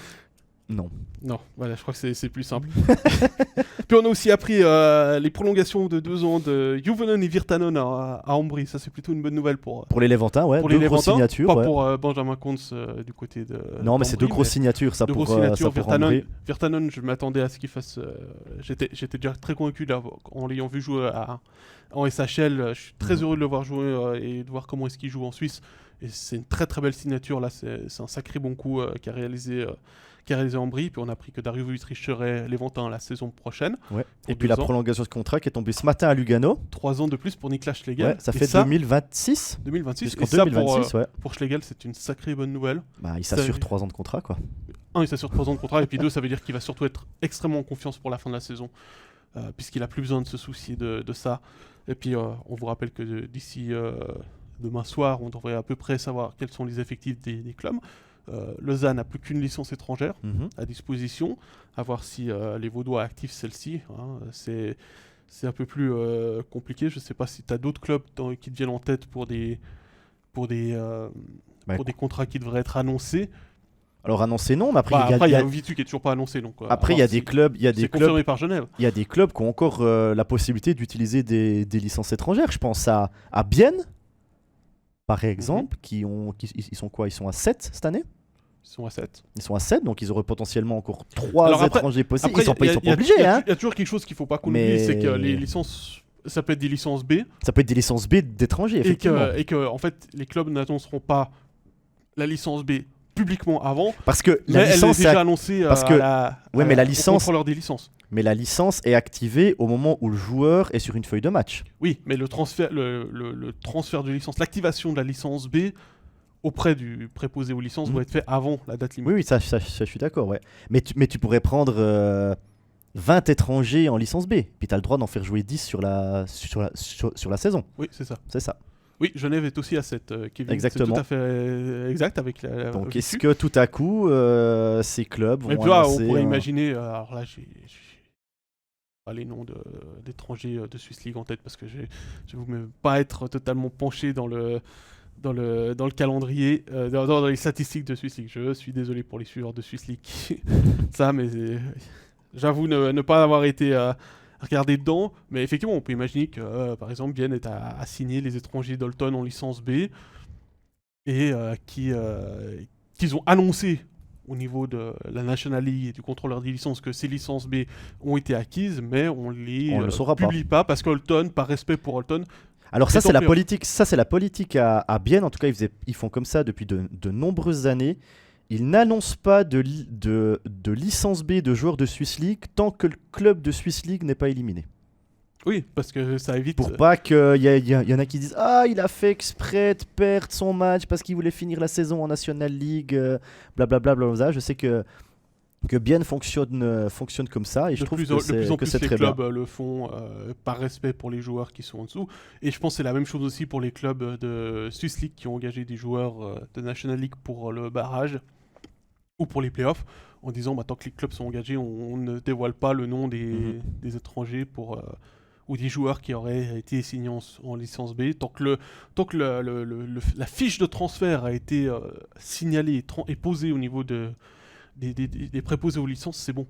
Non. Non, voilà, je crois que c'est plus simple. Puis on a aussi appris les prolongations de 2 ans de Juvonen et Virtanen à Ambry. Ça, c'est plutôt une bonne nouvelle pour les Levantins, ouais. pour Deux les grosses Levantins, signatures. pas ouais. pour Benjamin Kuntz du côté de Non, mais c'est d'Ambry, deux grosses signatures, ça deux pour, grosses signatures. ça pour Ambry. Virtanen, je m'attendais à ce qu'il fasse. J'étais déjà très convaincu là, en l'ayant vu jouer en SHL. Je suis très heureux de le voir jouer et de voir comment est-ce qu'il joue en Suisse. Et c'est une très très belle signature là. C'est un sacré bon coup qu'a réalisé Ambry. Puis on a appris que Dario Vutric serait Levantin la saison prochaine. Ouais. Pour Et puis 2 la ans. prolongation de contrat qui est tombée ce matin à Lugano. 3 ans de plus pour Niklas Schlegel. Ouais, ça Et fait 2026. 2026. Jusqu'en Et ça, 2026, ouais. pour Schlegel, c'est une sacrée bonne nouvelle. Bah, il s'assure 3 ans de contrat, quoi. 1, il s'assure 3 ans de contrat, et puis 2, ça veut dire qu'il va surtout être extrêmement en confiance pour la fin de la saison, puisqu'il a plus besoin de se soucier de ça. Et puis, on vous rappelle que d'ici demain soir, on devrait à peu près savoir quels sont les effectifs des clubs. Lausanne n'a plus qu'une licence étrangère à disposition, à voir si les Vaudois activent celle-ci. Hein. C'est un peu plus compliqué. Je ne sais pas si tu as d'autres clubs qui te viennent en tête pour des contrats qui devraient être annoncés. Alors annoncé non, mais après il y a Ovitu qui est toujours pas annoncé. Donc, après il y a des clubs, c'est confirmé par Genève. Il y a des clubs qui ont encore la possibilité d'utiliser des licences étrangères. Je pense à Bienne, par exemple, ils sont quoi? Ils sont à 7 cette année. Ils sont à 7. Ils sont à 7, donc ils auraient potentiellement encore 3 étrangers possibles. Ils sont pas obligés. Il y a toujours quelque chose qu'il faut pas qu'on oublie, c'est que les licences, ça peut être des licences B. Ça peut être des licences B d'étrangers, effectivement. Et que en fait, les clubs n'annonceront pas la licence B publiquement avant. Parce que la licence est déjà annoncée mais la licence, au contrôleur des licences. Mais la licence est activée au moment où le joueur est sur une feuille de match. Oui, mais le transfert de licence, l'activation de la licence B auprès du préposé aux licences doit être fait avant la date limite. Oui, ça je suis d'accord, ouais. Mais tu pourrais prendre 20 étrangers en licence B, puis tu as le droit d'en faire jouer 10 sur la saison. Oui, c'est ça. C'est ça. Oui, Genève est aussi à 7, Kevin. Exactement. C'est tout à fait exact avec la. Donc est-ce que tout à coup, ces clubs vont annoncer... on pourrait imaginer... alors là, j'ai pas les noms d'étrangers de Swiss League en tête parce que je vais vous même pas être totalement penché dans le calendrier, dans les statistiques de Swiss League. Je suis désolé pour les suiveurs de Swiss League. Ça, mais j'avoue ne pas avoir été regarder dedans. Mais effectivement, on peut imaginer que, par exemple, Bienne est à signer les étrangers d'Olton en licence B et qu'ils ont annoncé au niveau de la National League et du contrôleur des licences que ces licences B ont été acquises, mais on ne publie pas parce qu'Olton, par respect pour Olton... Alors ça c'est la politique, à Bienne, en tout cas ils font comme ça depuis de nombreuses années. Ils n'annoncent pas de licence B de joueurs de Swiss League tant que le club de Swiss League n'est pas éliminé. Oui, parce que ça évite... Pour pas qu'il y en a qui disent « Ah, il a fait exprès de perdre son match parce qu'il voulait finir la saison en National League, blablabla. Bla. » Je sais que Bienne fonctionne comme ça et je trouve que c'est très bien. Les clubs le font par respect pour les joueurs qui sont en dessous. Et je pense que c'est la même chose aussi pour les clubs de Swiss League qui ont engagé des joueurs de National League pour le barrage ou pour les playoffs, en disant tant que les clubs sont engagés, on ne dévoile pas le nom des étrangers ou des joueurs qui auraient été signés en licence B. Tant que la fiche de transfert a été signalée et posée au niveau des préposés aux licences, c'est bon.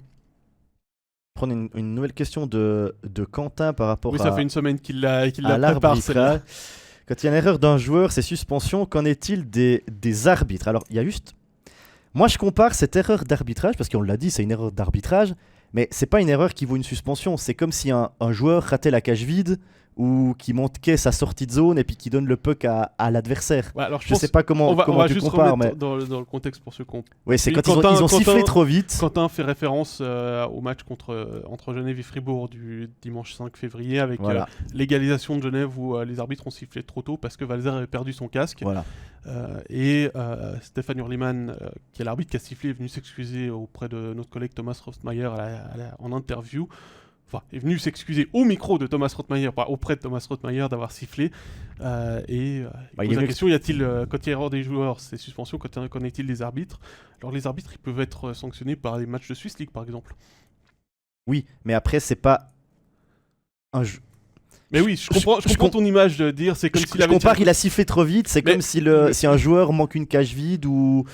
Prendre une nouvelle question de Quentin par rapport ça fait une semaine qu'il la prépare, celle-là. Quand il y a une erreur d'un joueur, c'est suspension. Qu'en est-il des arbitres? Alors, il y a juste... Moi, je compare cette erreur d'arbitrage, parce qu'on l'a dit, c'est une erreur d'arbitrage, mais c'est pas une erreur qui vaut une suspension. C'est comme si un joueur ratait la cage vide ou qui manquait sa sortie de zone et puis qui donne le puck à l'adversaire. Ouais, alors je sais pas comment on va tu juste compares, mais... mais dans le contexte pour ceux qui ont... Oui, c'est quand ils ont sifflé trop vite. Quentin fait référence au match entre Genève et Fribourg du dimanche 5 février avec l'égalisation de Genève où les arbitres ont sifflé trop tôt parce que Valzer avait perdu son casque. Voilà. Et Stéphane Hurlimann, qui est l'arbitre qui a sifflé, est venu s'excuser auprès de notre collègue Thomas Rothmeier en interview. Enfin, est venu s'excuser au micro de Thomas Rothmeier, pas auprès de Thomas Rothmeier d'avoir sifflé. Il pose la question, quand il y a erreur des joueurs, c'est suspension, qu'en est-il des arbitres? Alors les arbitres, ils peuvent être sanctionnés par les matchs de Swiss League, par exemple. Oui, mais après, c'est pas Mais oui, je comprends ton image de dire c'est comme s'il avait. Je compare, il a sifflé trop vite. C'est comme si un joueur manque une cage vide ou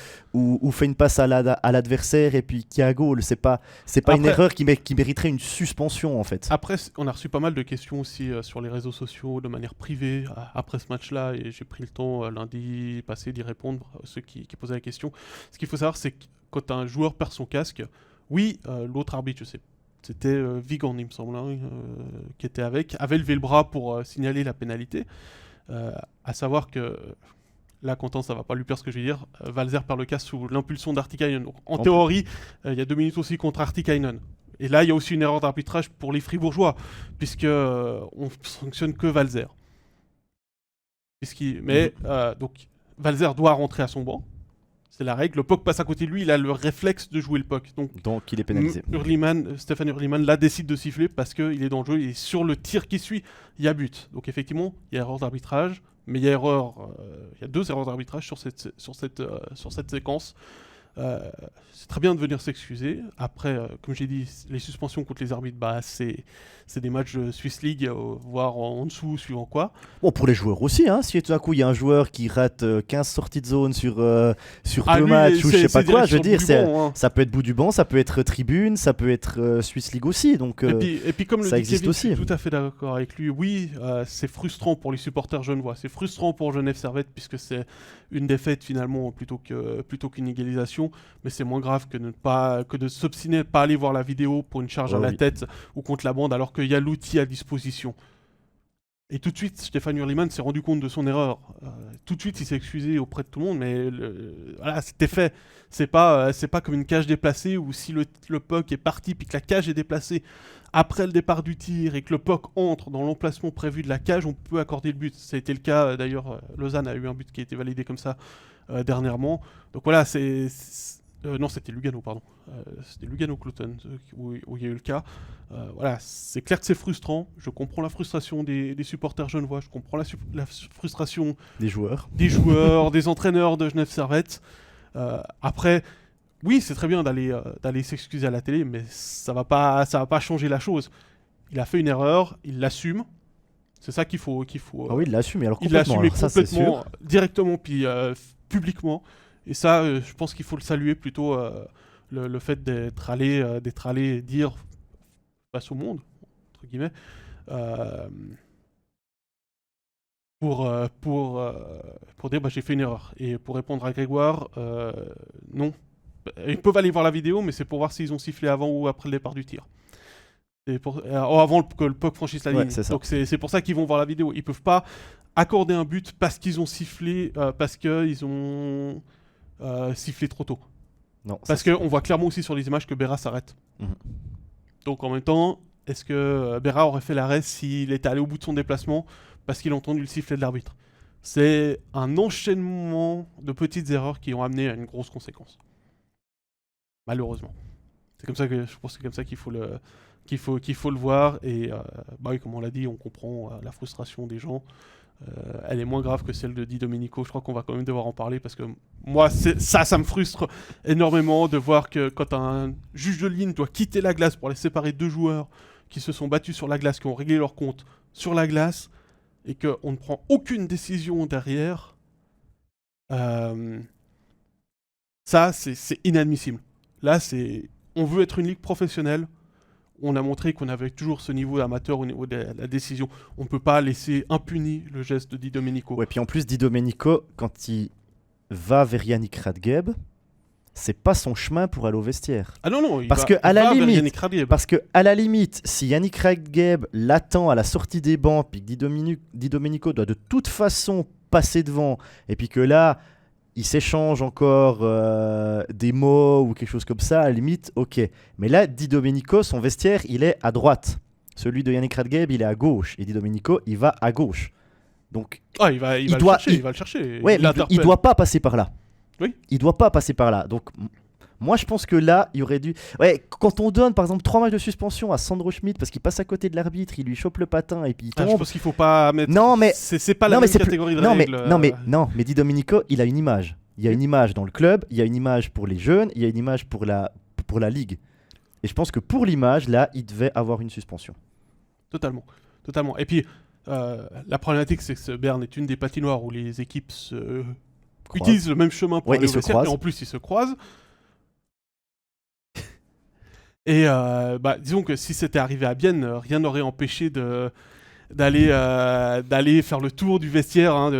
fait une passe à l'adversaire et puis qui a goal. C'est pas une erreur qui mériterait une suspension en fait. Après, on a reçu pas mal de questions aussi sur les réseaux sociaux de manière privée après ce match-là et j'ai pris le temps lundi passé d'y répondre à ceux qui posaient la question. Ce qu'il faut savoir, c'est que quand un joueur perd son casque, oui, l'autre arbitre, je sais. C'était Vigan, il me semble, qui était avait levé le bras pour signaler la pénalité. À savoir que, là, Quentin, ça va pas lui plaire ce que je vais dire, Valzer perd le casque sous l'impulsion d'Artikainen. En théorie, il y a 2 minutes aussi contre Artikainen. Et là, il y a aussi une erreur d'arbitrage pour les Fribourgeois, puisque on sanctionne que Valzer. Donc, Valzer doit rentrer à son banc. C'est la règle. Le puck passe à côté de lui, il a le réflexe de jouer le puck. Donc il est pénalisé. Stéphane Hurliman là décide de siffler parce qu'il est dans le jeu et sur le tir qui suit, il y a but. Donc effectivement, il y a erreur d'arbitrage, mais il y a 2 erreurs d'arbitrage sur cette séquence. C'est très bien de venir s'excuser. Après, comme j'ai dit, les suspensions contre les arbitres, c'est des matchs de Swiss League, voire en dessous, suivant quoi. Bon, pour les joueurs aussi, hein, si tout d'un coup il y a un joueur qui rate 15 sorties de zone sur 2 matchs ou je sais pas quoi, je veux dire, ça peut être bout du banc, ça peut être tribune, ça peut être Swiss League aussi. Donc, et puis comme ça le dit existe Kevin, aussi. Je suis tout à fait d'accord avec lui. Oui, c'est frustrant pour les supporters genevois, c'est frustrant pour Genève Servette puisque c'est une défaite finalement plutôt qu'une égalisation, mais c'est moins grave que de s'obstiner, pas aller voir la vidéo pour une charge à la tête ou contre la bande alors qu'il y a l'outil à disposition. Et tout de suite, Stéphane Hurliman s'est rendu compte de son erreur. Tout de suite, il s'est excusé auprès de tout le monde, mais voilà, c'était fait. C'est pas comme une cage déplacée où si le puck est parti puis que la cage est déplacée après le départ du tir et que le puck entre dans l'emplacement prévu de la cage, on peut accorder le but. Ça a été le cas, d'ailleurs, Lausanne a eu un but qui a été validé comme ça dernièrement. Donc voilà, non, c'était Lugano, pardon. C'était Lugano-Cloton où il y a eu le cas. Voilà, c'est clair que c'est frustrant. Je comprends la frustration des supporters genevois. Je comprends la frustration des joueurs, des entraîneurs de Genève Servette. Après, oui, c'est très bien d'aller s'excuser à la télé, mais ça va pas changer la chose. Il a fait une erreur, il l'assume. C'est ça qu'il faut. Ah oui, il l'assume. Alors il l'a assumé complètement, ça, complètement, directement, puis publiquement. Et ça, je pense qu'il faut le saluer plutôt, le fait d'être allé dire face au monde, entre guillemets, pour dire j'ai fait une erreur. Et pour répondre à Grégoire, non. Ils peuvent aller voir la vidéo, mais c'est pour voir s'ils ont sifflé avant ou après le départ du tir. Avant que le puck franchisse la ligne. Donc c'est pour ça qu'ils vont voir la vidéo. Ils peuvent pas accorder un but parce qu'ils ont sifflé, parce qu'ils ont sifflé trop tôt. Non, parce qu'on voit clairement aussi sur les images que Berra s'arrête. Donc en même temps, est-ce que Berra aurait fait l'arrêt s'il était allé au bout de son déplacement parce qu'il a entendu le sifflet de l'arbitre? C'est un enchaînement de petites erreurs qui ont amené à une grosse conséquence. Malheureusement. C'est comme ça que je pense que c'est comme ça qu'il faut le voir. Et oui, comme on l'a dit, on comprend la frustration des gens. Elle est moins grave que celle de Di Domenico. Je crois qu'on va quand même devoir en parler parce que moi, ça me frustre énormément de voir que quand un juge de ligne doit quitter la glace pour aller séparer 2 joueurs qui se sont battus sur la glace, qui ont réglé leur compte sur la glace, et qu'on ne prend aucune décision derrière, ça, c'est inadmissible. Là, on veut être une ligue professionnelle. On a montré qu'on avait toujours ce niveau amateur au niveau de la décision. On ne peut pas laisser impuni le geste de Di Domenico. Ouais, puis en plus, Di Domenico, quand il va vers Yannick Radgeb, c'est pas son chemin pour aller au vestiaire. Ah non, parce que à la limite, si Yannick Radgeb l'attend à la sortie des bancs, puis que Di Domenico doit de toute façon passer devant, et puis que là, il s'échange encore des mots ou quelque chose comme ça, à la limite, ok. Mais là, Di Domenico, son vestiaire, il est à droite. Celui de Yannick Radgeb, il est à gauche. Et Di Domenico, il va à gauche. Donc, il va le chercher. Ouais, il doit pas passer par là. Oui. Il doit pas passer par là. Donc, moi, je pense que là, il aurait dû... Ouais, quand on donne, par exemple, 3 matchs de suspension à Sandro Schmidt parce qu'il passe à côté de l'arbitre, il lui chope le patin et puis il tombe... je pense qu'il faut pas mettre... Non, mais... C'est pas la même catégorie de règles. Mais Di Domenico, il a une image. Il y a une image dans le club, il y a une image pour les jeunes, il y a une image pour la ligue. Et je pense que pour l'image, là, il devait avoir une suspension. Totalement. Et puis, La problématique, c'est que ce Bern est une des patinoires où les équipes utilisent le même chemin pour aller au vestiaire, et en plus ils se croisent. Et disons que si c'était arrivé à Bienne, rien n'aurait empêché d'aller faire le tour du vestiaire,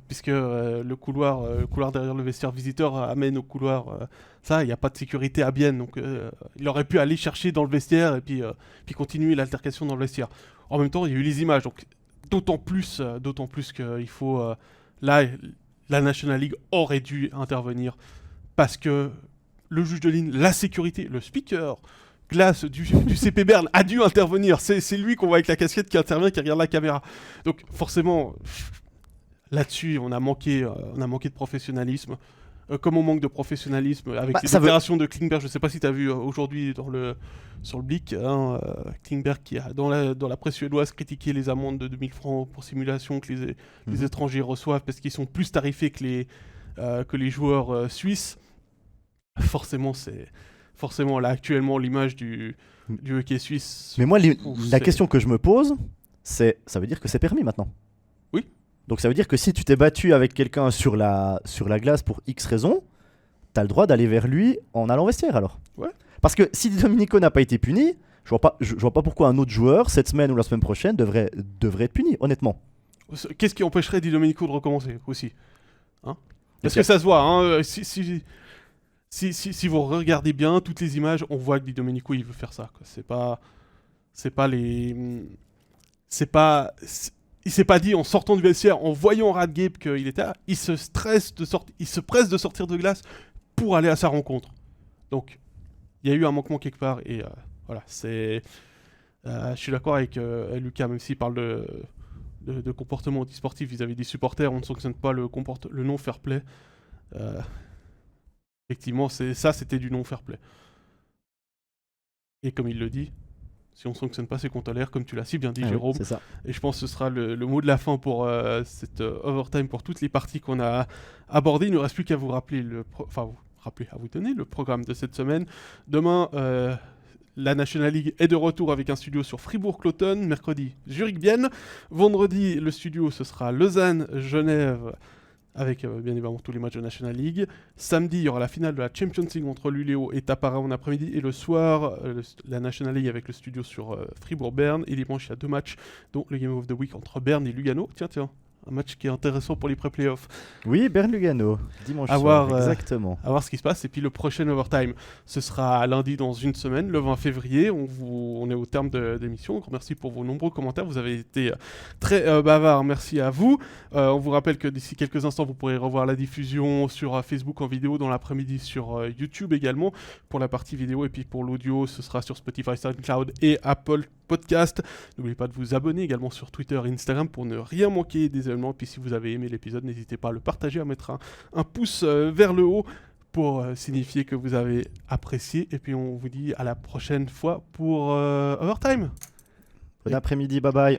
puisque le couloir derrière le vestiaire visiteur amène au couloir. Ça, il n'y a pas de sécurité à Bienne, donc il aurait pu aller chercher dans le vestiaire et puis continuer l'altercation dans le vestiaire. En même temps, il y a eu les images, donc d'autant plus qu'il faut là, la National League aurait dû intervenir parce que le juge de ligne, la sécurité, le speaker glace du CP Bern a dû intervenir. C'est lui qu'on voit avec la casquette qui intervient, qui regarde la caméra. Donc forcément, là-dessus, on a manqué de professionnalisme. Comme on manque de professionnalisme avec les déclarations de Klingberg. Je ne sais pas si tu as vu aujourd'hui sur le Blick, Klingberg qui a dans la presse suédoise critiqué les amendes de 2000 francs pour simulation que les étrangers reçoivent parce qu'ils sont plus tarifés que les joueurs suisses. Forcément, là, actuellement, l'image du hockey suisse... Mais moi, la question que je me pose, c'est, ça veut dire que c'est permis maintenant? Oui. Donc ça veut dire que si tu t'es battu avec quelqu'un sur la glace pour X raison, t'as le droit d'aller vers lui en allant au vestiaire, alors? Ouais. Parce que si Domenico n'a pas été puni, je vois pas pourquoi un autre joueur, cette semaine ou la semaine prochaine, devrait être puni, honnêtement. Qu'est-ce qui empêcherait Di Domenico de recommencer, aussi, Parce que ça se voit, Si vous regardez bien toutes les images, on voit que Di Domenico il veut faire ça. Quoi. Il s'est pas dit en sortant du vestiaire, en voyant Radgeb qu'il était là, il se presse de sortir de glace pour aller à sa rencontre. Donc, il y a eu un manquement quelque part et voilà. Je suis d'accord avec Lucas, même s'il parle de comportement antisportif vis-à-vis des supporters, on ne sanctionne pas le non fair play. Effectivement, c'était du non-fair play. Et comme il le dit, si on ne sanctionne pas, c'est qu'on tolère, comme tu l'as si bien dit, Jérôme. Oui, c'est ça. Et je pense que ce sera le mot de la fin pour cette overtime, pour toutes les parties qu'on a abordées. Il ne nous reste plus qu'à vous rappeler à vous donner le programme de cette semaine. Demain, la National League est de retour avec un studio sur Fribourg-Cloton. Mercredi, Zurich-Bienne. Vendredi, le studio, ce sera Lausanne-Genève, avec bien évidemment tous les matchs de National League. Samedi, il y aura la finale de la Champions League entre Luleå et Tappara en après-midi. Et le soir, la National League avec le studio sur Fribourg-Berne. Et dimanche, il y a 2 matchs, dont le Game of the Week entre Berne et Lugano. Tiens, un match qui est intéressant pour les pré-playoffs. Oui, Berne-Lugano, dimanche soir, exactement. À voir ce qui se passe. Et puis le prochain overtime, ce sera lundi dans une semaine, le 20 février. On est au terme de l'émission. Merci pour vos nombreux commentaires. Vous avez été très bavards. Merci à vous. On vous rappelle que d'ici quelques instants, vous pourrez revoir la diffusion sur Facebook en vidéo dans l'après-midi sur YouTube également pour la partie vidéo. Et puis pour l'audio, ce sera sur Spotify, SoundCloud et Apple Podcast. N'oubliez pas de vous abonner également sur Twitter et Instagram pour ne rien manquer des événements. Et puis si vous avez aimé l'épisode, n'hésitez pas à le partager, à mettre un pouce vers le haut pour signifier que vous avez apprécié. Et puis on vous dit à la prochaine fois pour Overtime. Bon après-midi, bye bye.